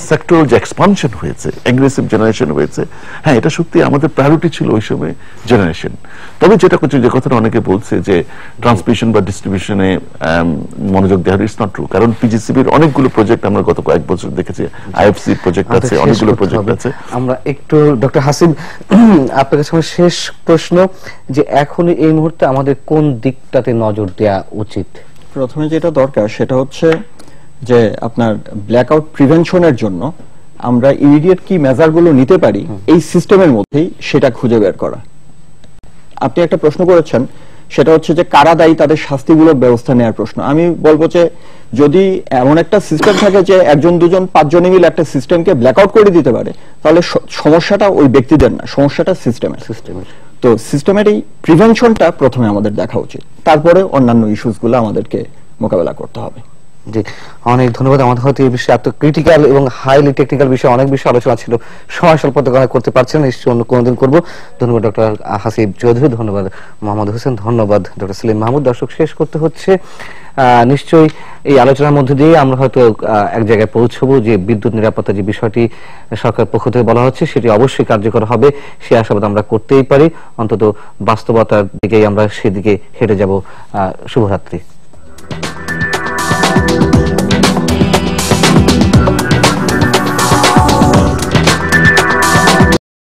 সেক্টরাল যে এক্সপানশন হয়েছে, অ্যাগ্রেসিভ জেনারেশন হয়েছে, হ্যাঁ এটা সত্যি আমাদের প্রায়োরিটি ছিল ওই সময় জেনারেশন। তবে যেটা করছে, যে কথাটা অনেকে বলছে যে ট্রান্সমিশন বা ডিস্ট্রিবিউশনে মনোযোগ দেওয়া, ইটস নট ট্রু। কারণ পিজিসিবির অনেকগুলো প্রজেক্ট আমরা গত কয়েক বছর দেখেছি, আইএফসি প্রজেক্ট আছে, অনেকগুলো প্রজেক্ট আছে।
আমরা একটু ডক্টর হাসিব, আপনার কাছে আমার শেষ প্রশ্ন, যে এখন এই মুহূর্তে আমাদের কোন দিকটাতে নজর দেওয়া উচিত?
প্রথমে যেটা দরকার সেটা হচ্ছে যে আপনার ব্ল্যাকআউট প্রিভেনশনের জন্য আমরা ইমিডিয়েট কি মেজারগুলো নিতে পারি এই সিস্টেমের মধ্যেই সেটা খুঁজে বের করা। আপনি একটা প্রশ্ন করেছেন, সেটা হচ্ছে যে কারা দায়ী, তাদের শাস্তিগুলোর ব্যবস্থা নেওয়ার প্রশ্ন। আমি বলবো যে যদি এমন একটা সিস্টেম থাকে যে 1 2 5 মিলে একটা সিস্টেমকে ব্ল্যাকআউট করে দিতে পারে, তাহলে সমস্যাটা ওই ব্যক্তিদের না, সমস্যাটা সিস্টেমের। তো সিস্টেমের এই প্রিভেনশনটা প্রথমে আমাদের দেখা উচিত, তারপরে অন্যান্য ইস্যুসগুলো আমাদেরকে মোকাবেলা করতে হবে।
জি, অনেক ধন্যবাদ। আমাদের হয়তো এই বিষয়ে এত ক্রিটিক্যাল এবং হাইলি টেকনিক্যাল বিষয়ে অনেক বিষয় আলোচনা ছিল, সময় স্বল্পতা করতে পারছেন, নিশ্চয়ই অন্য কোনোদিন করবো। ধন্যবাদ ডক্টর হাসিব চৌধুরী, ধন্যবাদ মোহাম্মদ হোসেন, ধন্যবাদ ডক্টর সেলিম মাহমুদ। দর্শক, শেষ করতে হচ্ছে, নিশ্চয়ই এই আলোচনার মধ্যে দিয়ে আমরা হয়তো এক জায়গায় পৌঁছবো যে বিদ্যুৎ নিরাপত্তা যে বিষয়টি সরকার পক্ষ থেকে বলা হচ্ছে সেটি অবশ্যই কার্যকর হবে, সে আশাবাদ আমরা করতেই পারি। অন্তত বাস্তবতার দিকেই আমরা সেদিকে হেঁটে যাব। শুভরাত্রি।